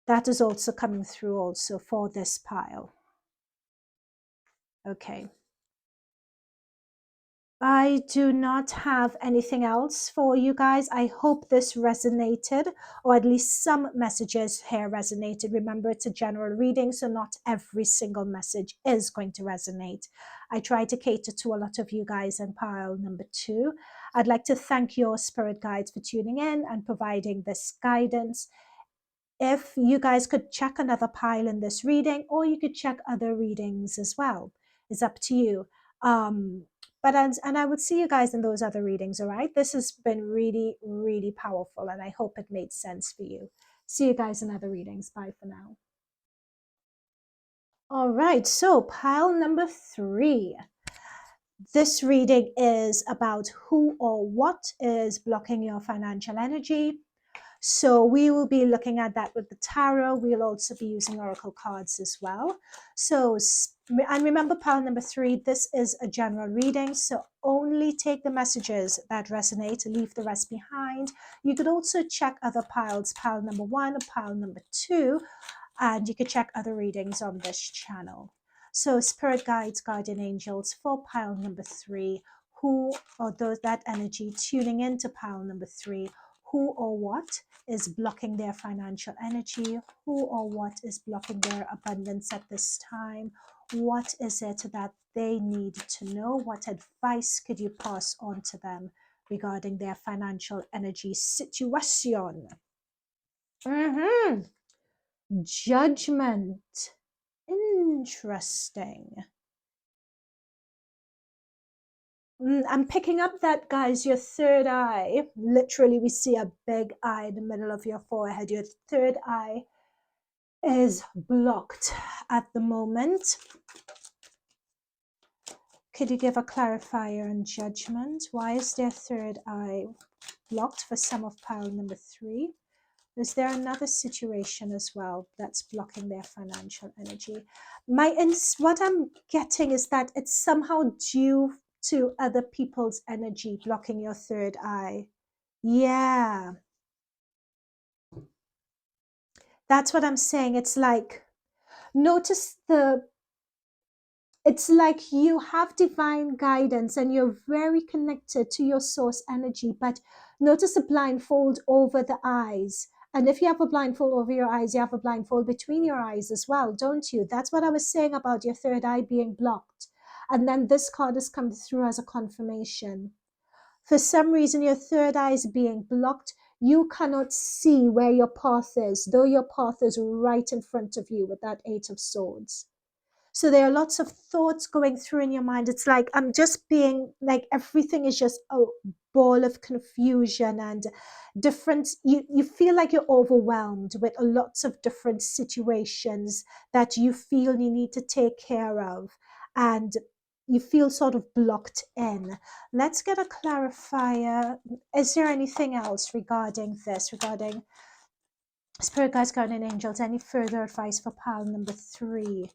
That is also coming through also for this pile. Okay. I do not have anything else for you guys. I hope this resonated, or at least some messages here resonated. Remember, it's a general reading, so not every single message is going to resonate. I try to cater to a lot of you guys in pile number 2. I'd like to thank your spirit guides for tuning in and providing this guidance. If you guys could check another pile in this reading, or you could check other readings as well. It's up to you. And I would see you guys in those other readings, all right? This has been really, really powerful, and I hope it made sense for you. See you guys in other readings. Bye for now. All right, so pile number 3. This reading is about who or what is blocking your financial energy. So we will be looking at that with the tarot. We'll also be using oracle cards as well. So, and remember, pile number 3, this is a general reading. So only take the messages that resonate, leave the rest behind. You could also check other piles, pile number 1, pile number 2, and you could check other readings on this channel. So spirit guides, guardian angels for pile number 3, who or those, that energy tuning into pile number 3, who or what is blocking their financial energy, who or what is blocking their abundance at this time, what is it that they need to know, what advice could you pass on to them regarding their financial energy situation. Judgment. Interesting. I'm picking up that, guys, your third eye, literally we see a big eye in the middle of your forehead. Your third eye is blocked at the moment. Could you give a clarifier on judgment? Why is their third eye blocked for some of pile number 3? Is there another situation as well that's blocking their financial energy? What I'm getting is that it's somehow due to other people's energy blocking your third eye. Yeah. That's what I'm saying. It's like, notice it's like you have divine guidance and you're very connected to your source energy, but notice a blindfold over the eyes. And if you have a blindfold over your eyes, you have a blindfold between your eyes as well, don't you? That's what I was saying about your third eye being blocked. And then this card has come through as a confirmation. For some reason, your third eye is being blocked. You cannot see where your path is, though your path is right in front of you with that 8 of Swords. So there are lots of thoughts going through in your mind. It's like, I'm just being like, everything is just a ball of confusion and different. You feel like you're overwhelmed with lots of different situations that you feel you need to take care of. And you feel sort of blocked in. Let's get a clarifier. Is there anything else regarding this, regarding Spirit Guides, Guardian Angels? Any further advice for pile number 3?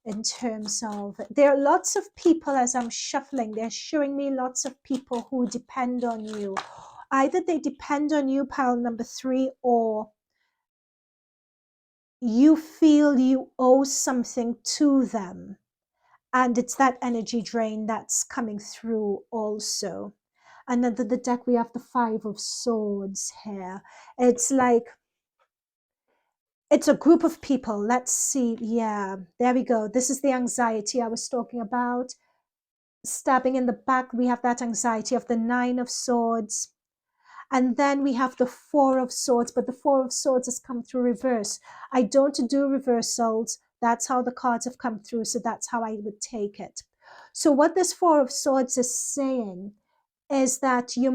In terms of, there are lots of people, as I'm shuffling, they're showing me lots of people who depend on you. Either they depend on you, pile number 3, or you feel you owe something to them. And it's that energy drain that's coming through also. And under the deck, we have the 5 of Swords here. It's like, it's a group of people. Let's see. Yeah, there we go. This is the anxiety I was talking about. Stabbing in the back, we have that anxiety of the 9 of Swords. And then we have the 4 of Swords, but the 4 of Swords has come through reverse. I don't do reversals. That's how the cards have come through, so that's how I would take it. So what this 4 of Swords is saying is that you're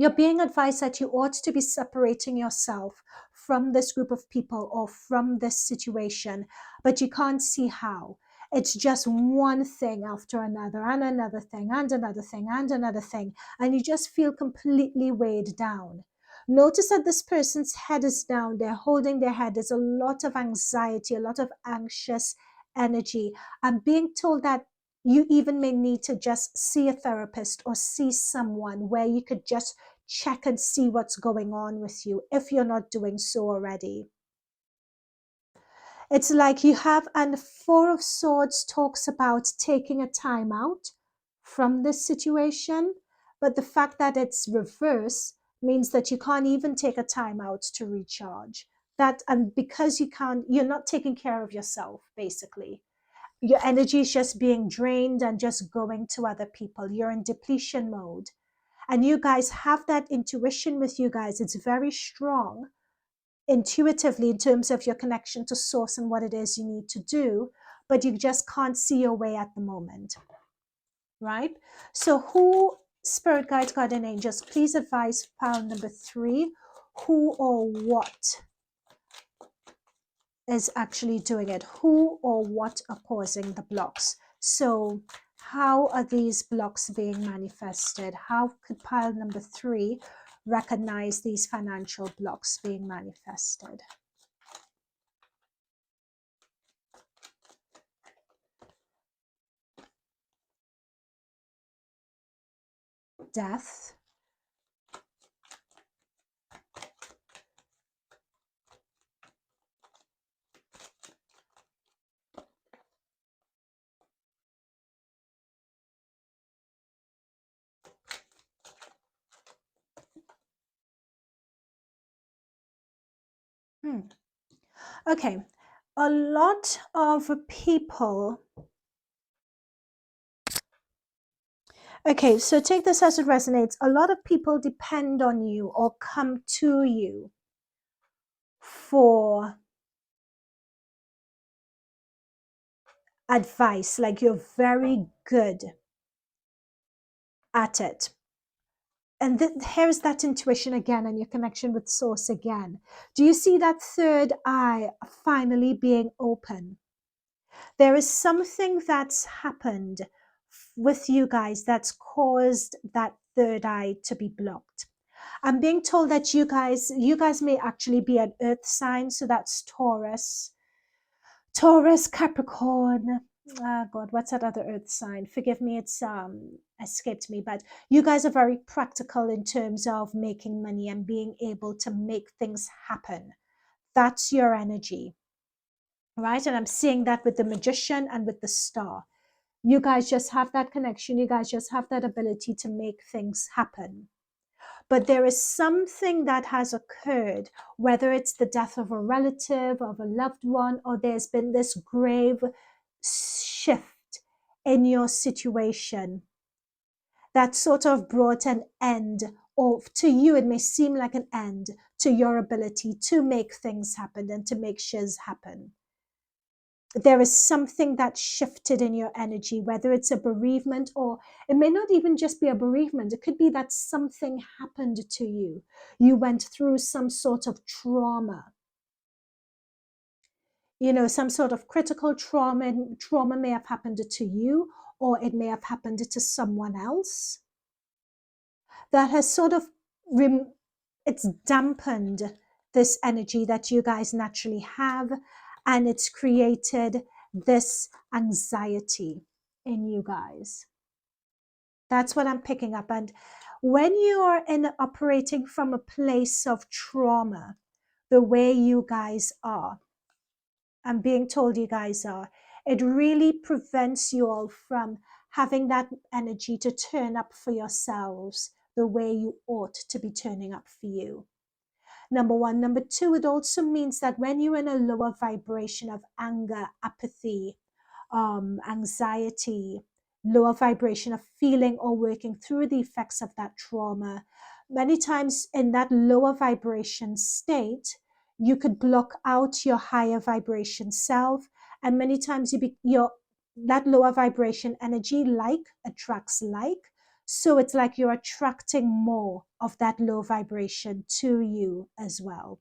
being advised that you ought to be separating yourself from this group of people or from this situation, but you can't see how. It's just one thing after another, and another thing, and another thing, and another thing, and you just feel completely weighed down. Notice that this person's head is down, they're holding their head. There's a lot of anxiety, a lot of anxious energy. I'm being told that you even may need to just see a therapist or see someone where you could just check and see what's going on with you if you're not doing so already. It's like you have, and the 4 of Swords talks about taking a time out from this situation, but the fact that it's reverse means that you can't even take a time out to recharge. That, and because you're not taking care of yourself, basically. Your energy is just being drained and just going to other people. You're in depletion mode. And you guys have that intuition with you guys. It's very strong intuitively in terms of your connection to source and what it is you need to do, but you just can't see your way at the moment, right? So who, Spirit Guides, Guardian Angels, please advise pile number 3, who or what is actually doing it? Who or what are causing the blocks? So how are these blocks being manifested? How could pile number 3 recognize these financial blocks being manifested? Death. Okay, a lot of people, Okay, so take this as it resonates. A lot of people depend on you or come to you for advice. Like you're very good at it. And here's that intuition again and your connection with source again. Do you see that third eye finally being open? There is something that's happened with you guys that's caused that third eye to be blocked. I'm being told that you guys may actually be an earth sign, so that's Taurus, Capricorn. Ah, God, what's that other earth sign? Forgive me, it's escaped me. But you guys are very practical in terms of making money and being able to make things happen. That's your energy, right? And I'm seeing that with the Magician and with the Star. You guys just have that connection. You guys just have that ability to make things happen. But there is something that has occurred, whether it's the death of a relative, of a loved one, or there's been this grave shift in your situation that sort of brought an end, or to you, it may seem like an end to your ability to make things happen and to make shiz happen. There is something that shifted in your energy, whether it's a bereavement, or it may not even just be a bereavement. It could be that something happened to you. You went through some sort of trauma, some sort of critical trauma. Trauma may have happened to you, or it may have happened to someone else that has sort of, it's dampened this energy that you guys naturally have, and it's created this anxiety in you guys. That's what I'm picking up. And when you are operating from a place of trauma, the way you guys are, I'm being told you guys are, it really prevents you all from having that energy to turn up for yourselves the way you ought to be turning up for you. Number one. Number two, it also means that when you're in a lower vibration of anger, apathy, anxiety, lower vibration of feeling or working through the effects of that trauma, many times in that lower vibration state, you could block out your higher vibration self. And many times that lower vibration energy attracts like. So it's like you're attracting more of that low vibration to you as well.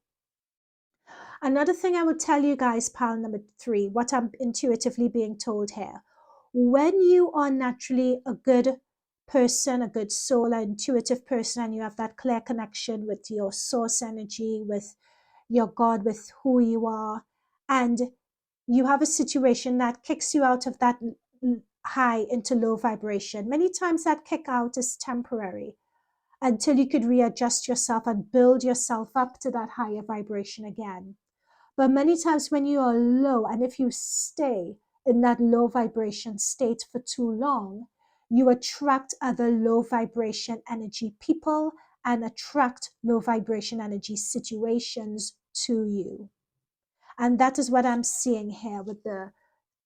Another thing I would tell you guys, pile number three, what I'm intuitively being told here. When you are naturally a good person, a good soul, an intuitive person, and you have that clear connection with your source energy, with your God, with who you are, and you have a situation that kicks you out of that high into low vibration. Many times that kick out is temporary until you could readjust yourself and build yourself up to that higher vibration again. But many times when you are low, and if you stay in that low vibration state for too long, you attract other low vibration energy people and attract low vibration energy situations to you. And that is what I'm seeing here with the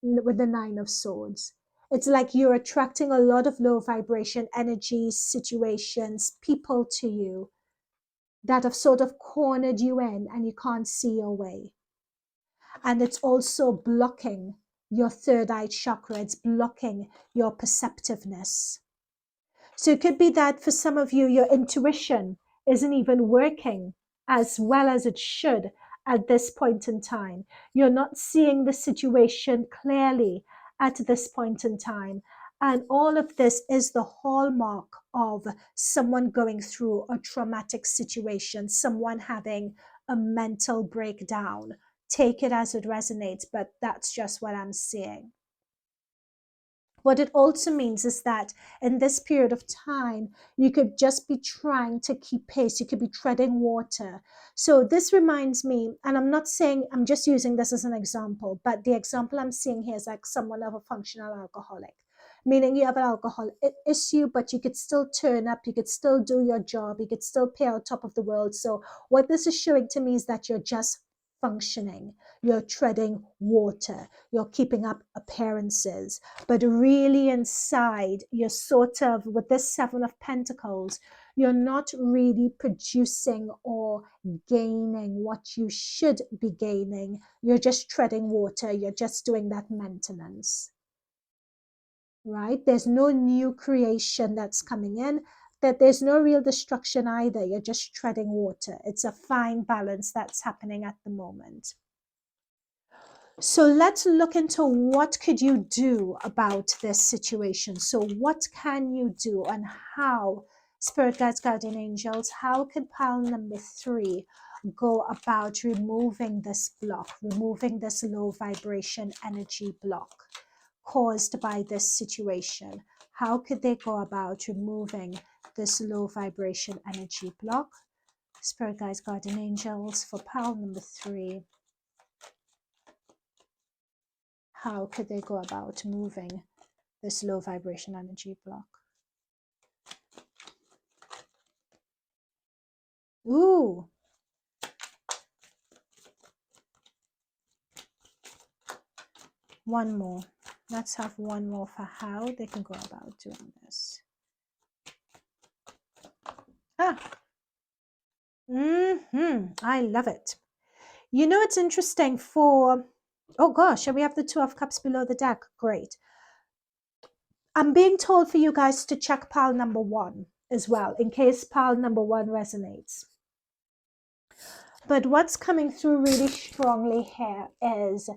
Nine of Swords. It's like you're attracting a lot of low vibration energies, situations, people to you that have sort of cornered you in and you can't see your way. And it's also blocking your third eye chakra. It's blocking your perceptiveness. So it could be that for some of you, your intuition isn't even working as well as it should at this point in time. You're not seeing the situation clearly at this point in time. And all of this is the hallmark of someone going through a traumatic situation, someone having a mental breakdown. Take it as it resonates, but that's just what I'm seeing. What it also means is that in this period of time, you could just be trying to keep pace. You could be treading water. So this reminds me, and I'm not saying, I'm just using this as an example, but the example I'm seeing here is like someone of a functional alcoholic, meaning you have an alcohol issue, but you could still turn up, you could still do your job, you could still pay on top of the world. So what this is showing to me is that you're just functioning. You're treading water. You're keeping up appearances. But really inside, you're sort of, with this Seven of Pentacles, you're not really producing or gaining what you should be gaining. You're just treading water. You're just doing that maintenance, right? There's no new creation that's coming in, that there's no real destruction either. You're just treading water. It's a fine balance that's happening at the moment. So let's look into what could you do about this situation. So what can you do, and how, Spirit Guides, Guardian Angels, how could pile number 3 go about removing this block, removing this low vibration energy block caused by this situation? How could they go about removing this low vibration energy block? Spirit Guides, Guardian Angels, for pile number 3. How could they go about moving this low vibration energy block? Ooh. One more. Let's have one more for how they can go about doing this. Ah. I love it. You know, it's interesting for, oh gosh, and we have the Two of Cups below the deck. Great. I'm being told for you guys to check pile number 1 as well, in case pile number 1 resonates. But what's coming through really strongly here is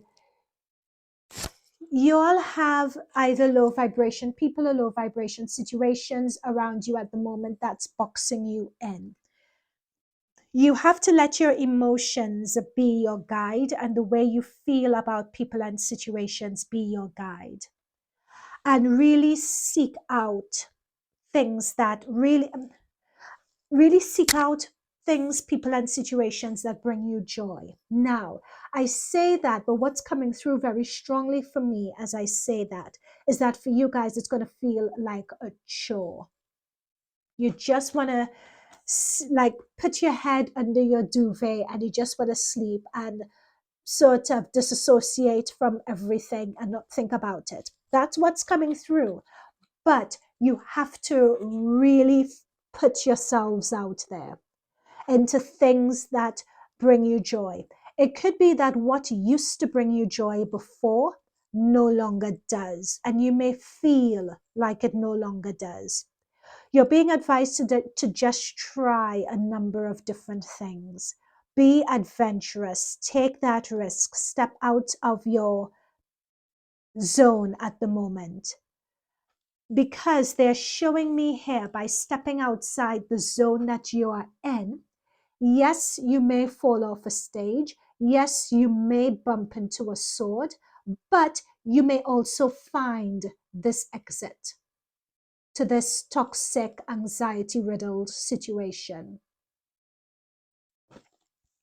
you all have either low vibration people or low vibration situations around you at the moment that's boxing you in. You have to let your emotions be your guide, and the way you feel about people and situations be your guide. And really seek out things that really seek out things, people, and situations that bring you joy. Now, I say that, but what's coming through very strongly for me as I say that is that for you guys, it's going to feel like a chore. You just want to like put your head under your duvet and you just want to sleep and sort of disassociate from everything and not think about it. That's what's coming through. But you have to really put yourselves out there into things that bring you joy. It could be that what used to bring you joy before no longer does, and you may feel like it no longer does. You're being advised to just try a number of different things. Be adventurous, take that risk, step out of your zone at the moment. Because they're showing me here, by stepping outside the zone that you are in, yes, you may fall off a stage. Yes, you may bump into a sword, but you may also find this exit to this toxic, anxiety-riddled situation,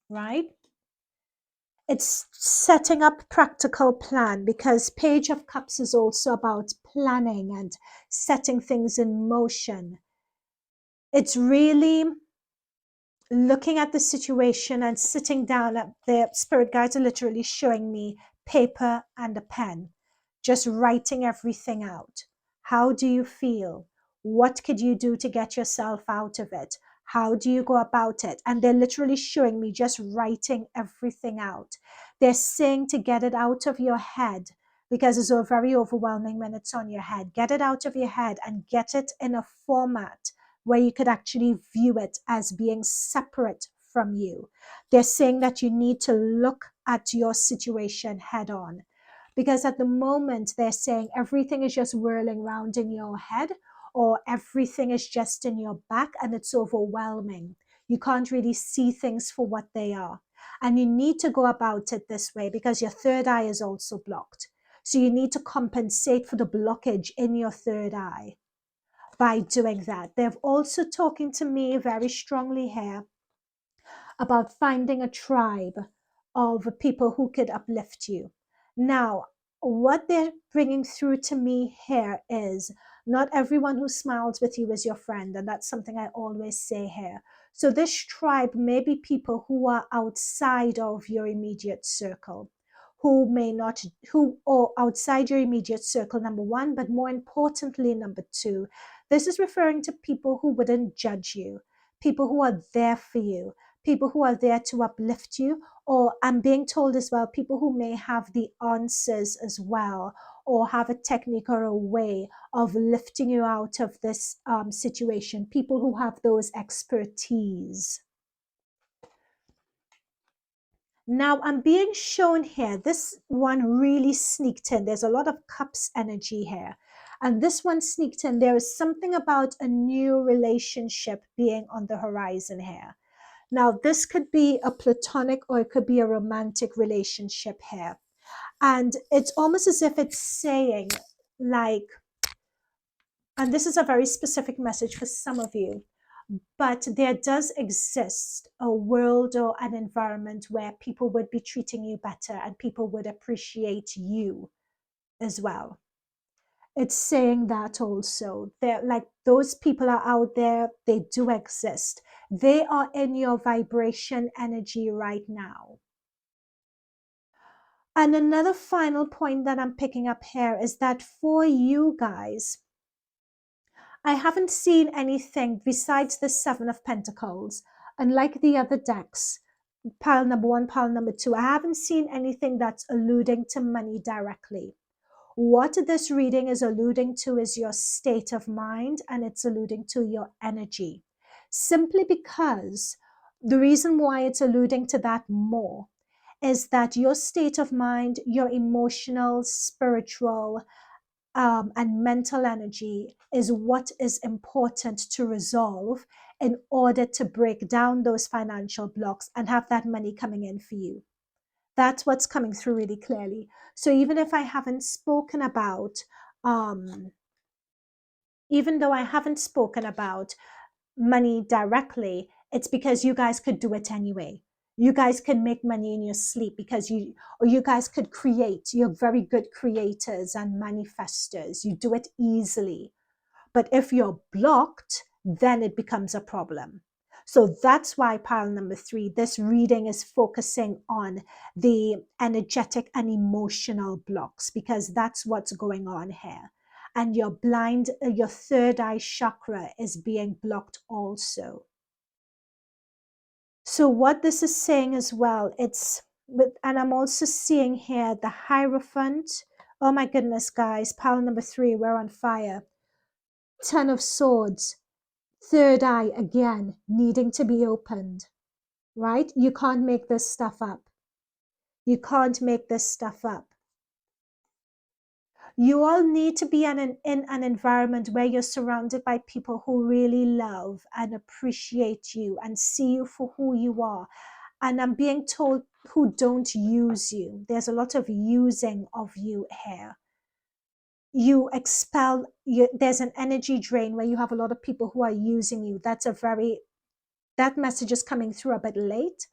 right? It's setting up practical plan, because Page of Cups is also about planning and setting things in motion. It's really looking at the situation and sitting down. At the spirit guides are literally showing me paper and a pen, just writing everything out. How do you feel? What could you do to get yourself out of it? How do you go about it? And they're literally showing me just writing everything out. They're saying to get it out of your head, because it's so very overwhelming when it's on your head. Get it out of your head and get it in a format where you could actually view it as being separate from you. They're saying that you need to look at your situation head on, because at the moment they're saying everything is just whirling around in your head, or everything is just in your back and it's overwhelming. You can't really see things for what they are. And you need to go about it this way, because your third eye is also blocked. So you need to compensate for the blockage in your third eye by doing that. They're also talking to me very strongly here about finding a tribe of people who could uplift you. Now, what they're bringing through to me here is not everyone who smiles with you is your friend, and that's something I always say here. So this tribe may be people who are outside of your immediate circle, who may not, who or outside your immediate circle, number one, but more importantly, number two, this is referring to people who wouldn't judge you, people who are there for you, people who are there to uplift you, or I'm being told as well, people who may have the answers as well, or have a technique or a way of lifting you out of this situation, people who have those expertise. Now I'm being shown here, this one really sneaked in. There's a lot of cups energy here. And this one sneaked in. There is something about a new relationship being on the horizon here. Now, this could be a platonic or it could be a romantic relationship here. And it's almost as if it's saying, like, and this is a very specific message for some of you, but there does exist a world or an environment where people would be treating you better and people would appreciate you as well. It's saying that also. They're like, those people are out there, they do exist. They are in your vibration energy right now. And another final point that I'm picking up here is that for you guys, I haven't seen anything besides the Seven of Pentacles. Unlike the other decks, pile number one, pile number two, I haven't seen anything that's alluding to money directly. What this reading is alluding to is your state of mind, and it's alluding to your energy. Simply because the reason why it's alluding to that more is that your state of mind, your emotional, spiritual, and mental energy is what is important to resolve in order to break down those financial blocks and have that money coming in for you. That's what's coming through really clearly. So even if I haven't spoken about, even though I haven't spoken about money directly, it's because you guys could do it anyway. You guys can make money in your sleep because you guys could create. You're very good creators and manifestors. You do it easily. But if you're blocked, then it becomes a problem. So that's why pile number three, this reading is focusing on the energetic and emotional blocks, because that's what's going on here. And your third eye chakra is being blocked also. So what this is saying as well, and I'm also seeing here the Hierophant. Oh my goodness, guys, pile number three, we're on fire. Ten of Swords, third eye again, needing to be opened, right? You can't make this stuff up. You can't make this stuff up. You all need to be in an environment where you're surrounded by people who really love and appreciate you and see you for who you are. And I'm being told, who don't use you. There's a lot of using of you here. You expel, there's an energy drain where you have a lot of people who are using you. That message is coming through a bit late,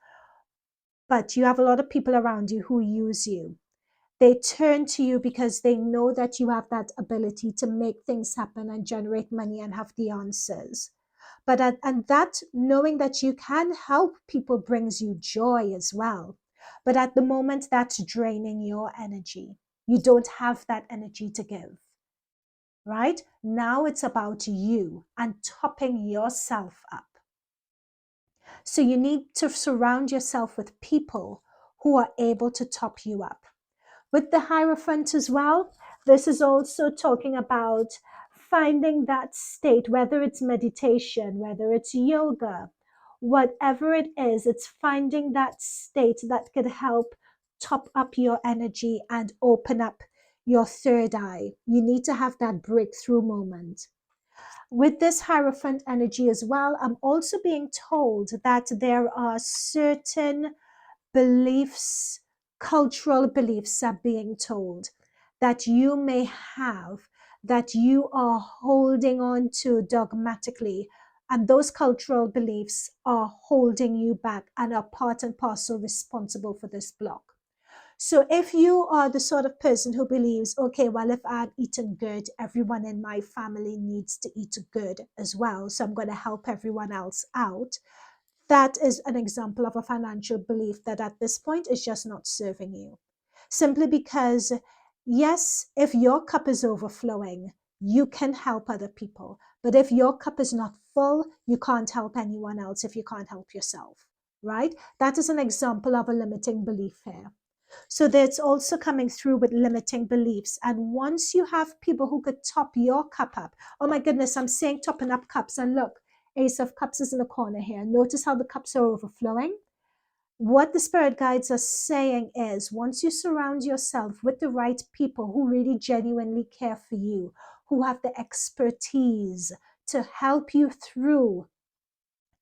but you have a lot of people around you who use you. They turn to you because they know that you have that ability to make things happen and generate money and have the answers. And that knowing that you can help people brings you joy as well. But at the moment, that's draining your energy. You don't have that energy to give, right? Now it's about you and topping yourself up. So you need to surround yourself with people who are able to top you up. With the Hierophant as well, this is also talking about finding that state, whether it's meditation, whether it's yoga, whatever it is, it's finding that state that could help top up your energy and open up your third eye. You need to have that breakthrough moment. With this Hierophant energy as well, I'm also being told that there are certain beliefs, cultural beliefs are being told that you may have, that you are holding on to dogmatically, and those cultural beliefs are holding you back and are part and parcel responsible for this block. So if you are the sort of person who believes, okay, well, if I've eaten good, everyone in my family needs to eat good as well, so I'm going to help everyone else out, that is an example of a financial belief that at this point is just not serving you. Simply because, yes, if your cup is overflowing, you can help other people. But if your cup is not full, you can't help anyone else if you can't help yourself, right? That is an example of a limiting belief here. So that's also coming through with limiting beliefs. And once you have people who could top your cup up, oh my goodness, I'm saying topping up cups. And look, Ace of Cups is in the corner here. Notice how the cups are overflowing. What the spirit guides are saying is, once you surround yourself with the right people who really genuinely care for you, who have the expertise to help you through,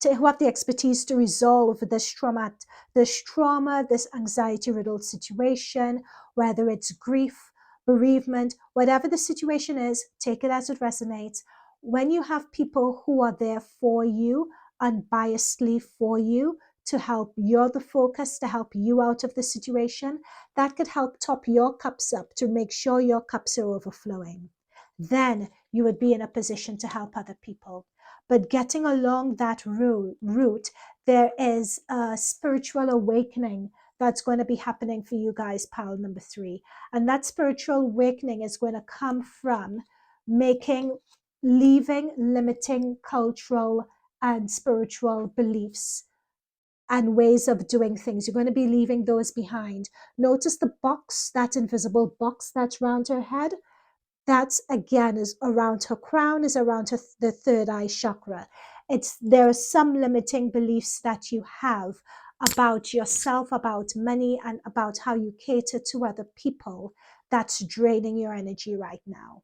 who have the expertise to resolve this trauma, this anxiety-riddled situation, whether it's grief, bereavement, whatever the situation is, take it as it resonates. When you have people who are there for you, unbiasedly for you, to help, you're the focus, to help you out of the situation, that could help top your cups up to make sure your cups are overflowing. Then you would be in a position to help other people. But getting along that route, there is a spiritual awakening that's going to be happening for you guys, pile number 3. And that spiritual awakening is going to come from leaving limiting cultural and spiritual beliefs and ways of doing things. You're going to be leaving those behind. Notice the box, that invisible box that's around her head. That's again is around her crown, is around the third eye chakra. There are some limiting beliefs that you have about yourself, about money, and about how you cater to other people that's draining your energy right now.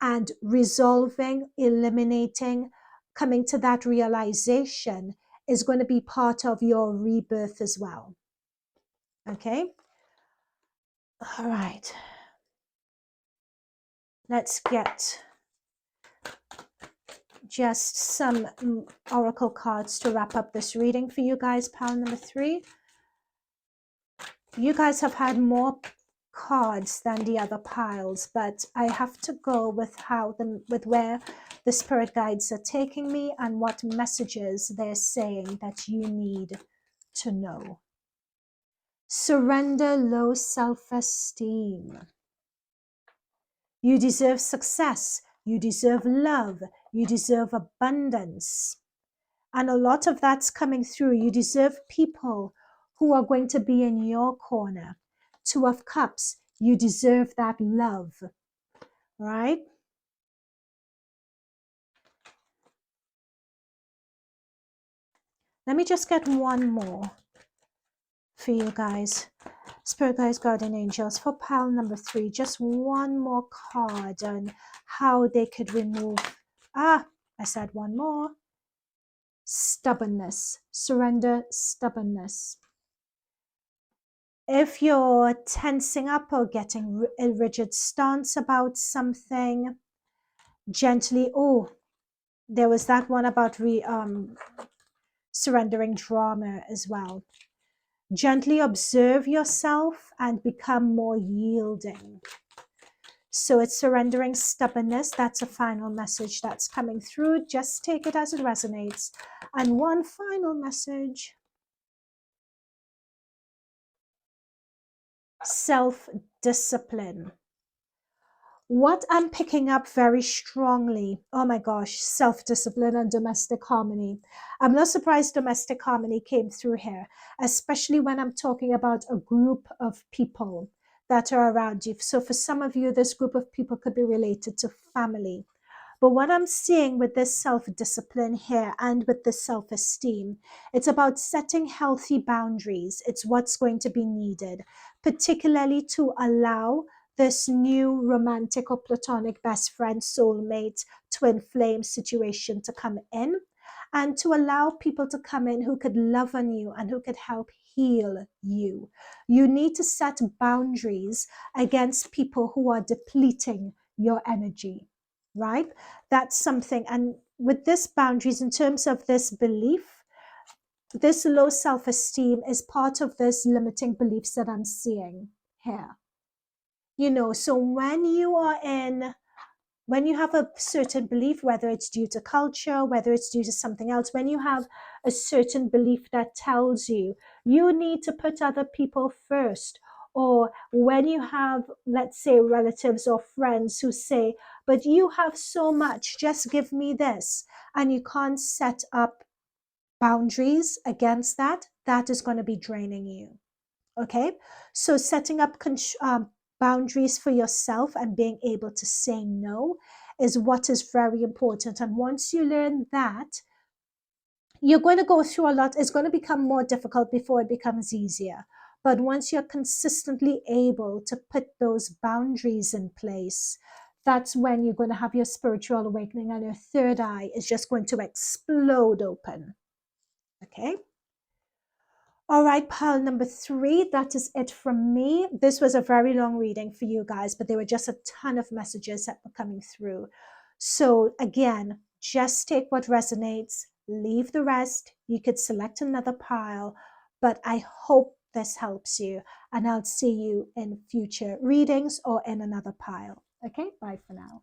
And resolving, eliminating, coming to that realization is going to be part of your rebirth as well. Okay? All right. Let's get just some oracle cards to wrap up this reading for you guys, pile number 3. You guys have had more cards than the other piles, but I have to go with where the spirit guides are taking me and what messages they're saying that you need to know. Surrender low self-esteem. You deserve success. You deserve love. You deserve abundance. And a lot of that's coming through. You deserve people who are going to be in your corner. 2 of Cups. You deserve that love. Right? Let me just get one more for you guys. Spirit guides, guardian angels, for pile number 3. Just one more card on how they could remove. I said one more. Stubbornness. Surrender stubbornness. If you're tensing up or getting a rigid stance about something, gently, there was that one about surrendering drama as well. Gently observe yourself and become more yielding. So it's surrendering stubbornness. That's a final message that's coming through. Just take it as it resonates. And one final message. Self-discipline. What I'm picking up very strongly, oh my gosh, self-discipline and domestic harmony. I'm not surprised domestic harmony came through here, especially when I'm talking about a group of people that are around you. So for some of you, this group of people could be related to family. But what I'm seeing with this self-discipline here and with the self-esteem, it's about setting healthy boundaries. It's what's going to be needed, particularly to allow this new romantic or platonic best friend, soulmate, twin flame situation to come in, and to allow people to come in who could love on you and who could help heal you. You need to set boundaries against people who are depleting your energy, right? That's something. And with this boundaries, in terms of this belief, this low self-esteem is part of this limiting beliefs that I'm seeing here. So when when you have a certain belief, whether it's due to culture, whether it's due to something else, when you have a certain belief that tells you you need to put other people first, or when you have, let's say, relatives or friends who say, but you have so much, just give me this, and you can't set up boundaries against that, that is going to be draining you. Okay, so setting up boundaries for yourself and being able to say no is what is very important. And once you learn that, you're going to go through a lot. It's going to become more difficult before it becomes easier. But once you're consistently able to put those boundaries in place, that's when you're going to have your spiritual awakening, and your third eye is just going to explode open. Okay. All right, pile number 3, that is it from me. This was a very long reading for you guys, but there were just a ton of messages that were coming through. So again, just take what resonates, leave the rest. You could select another pile, but I hope this helps you, and I'll see you in future readings or in another pile. Okay, bye for now.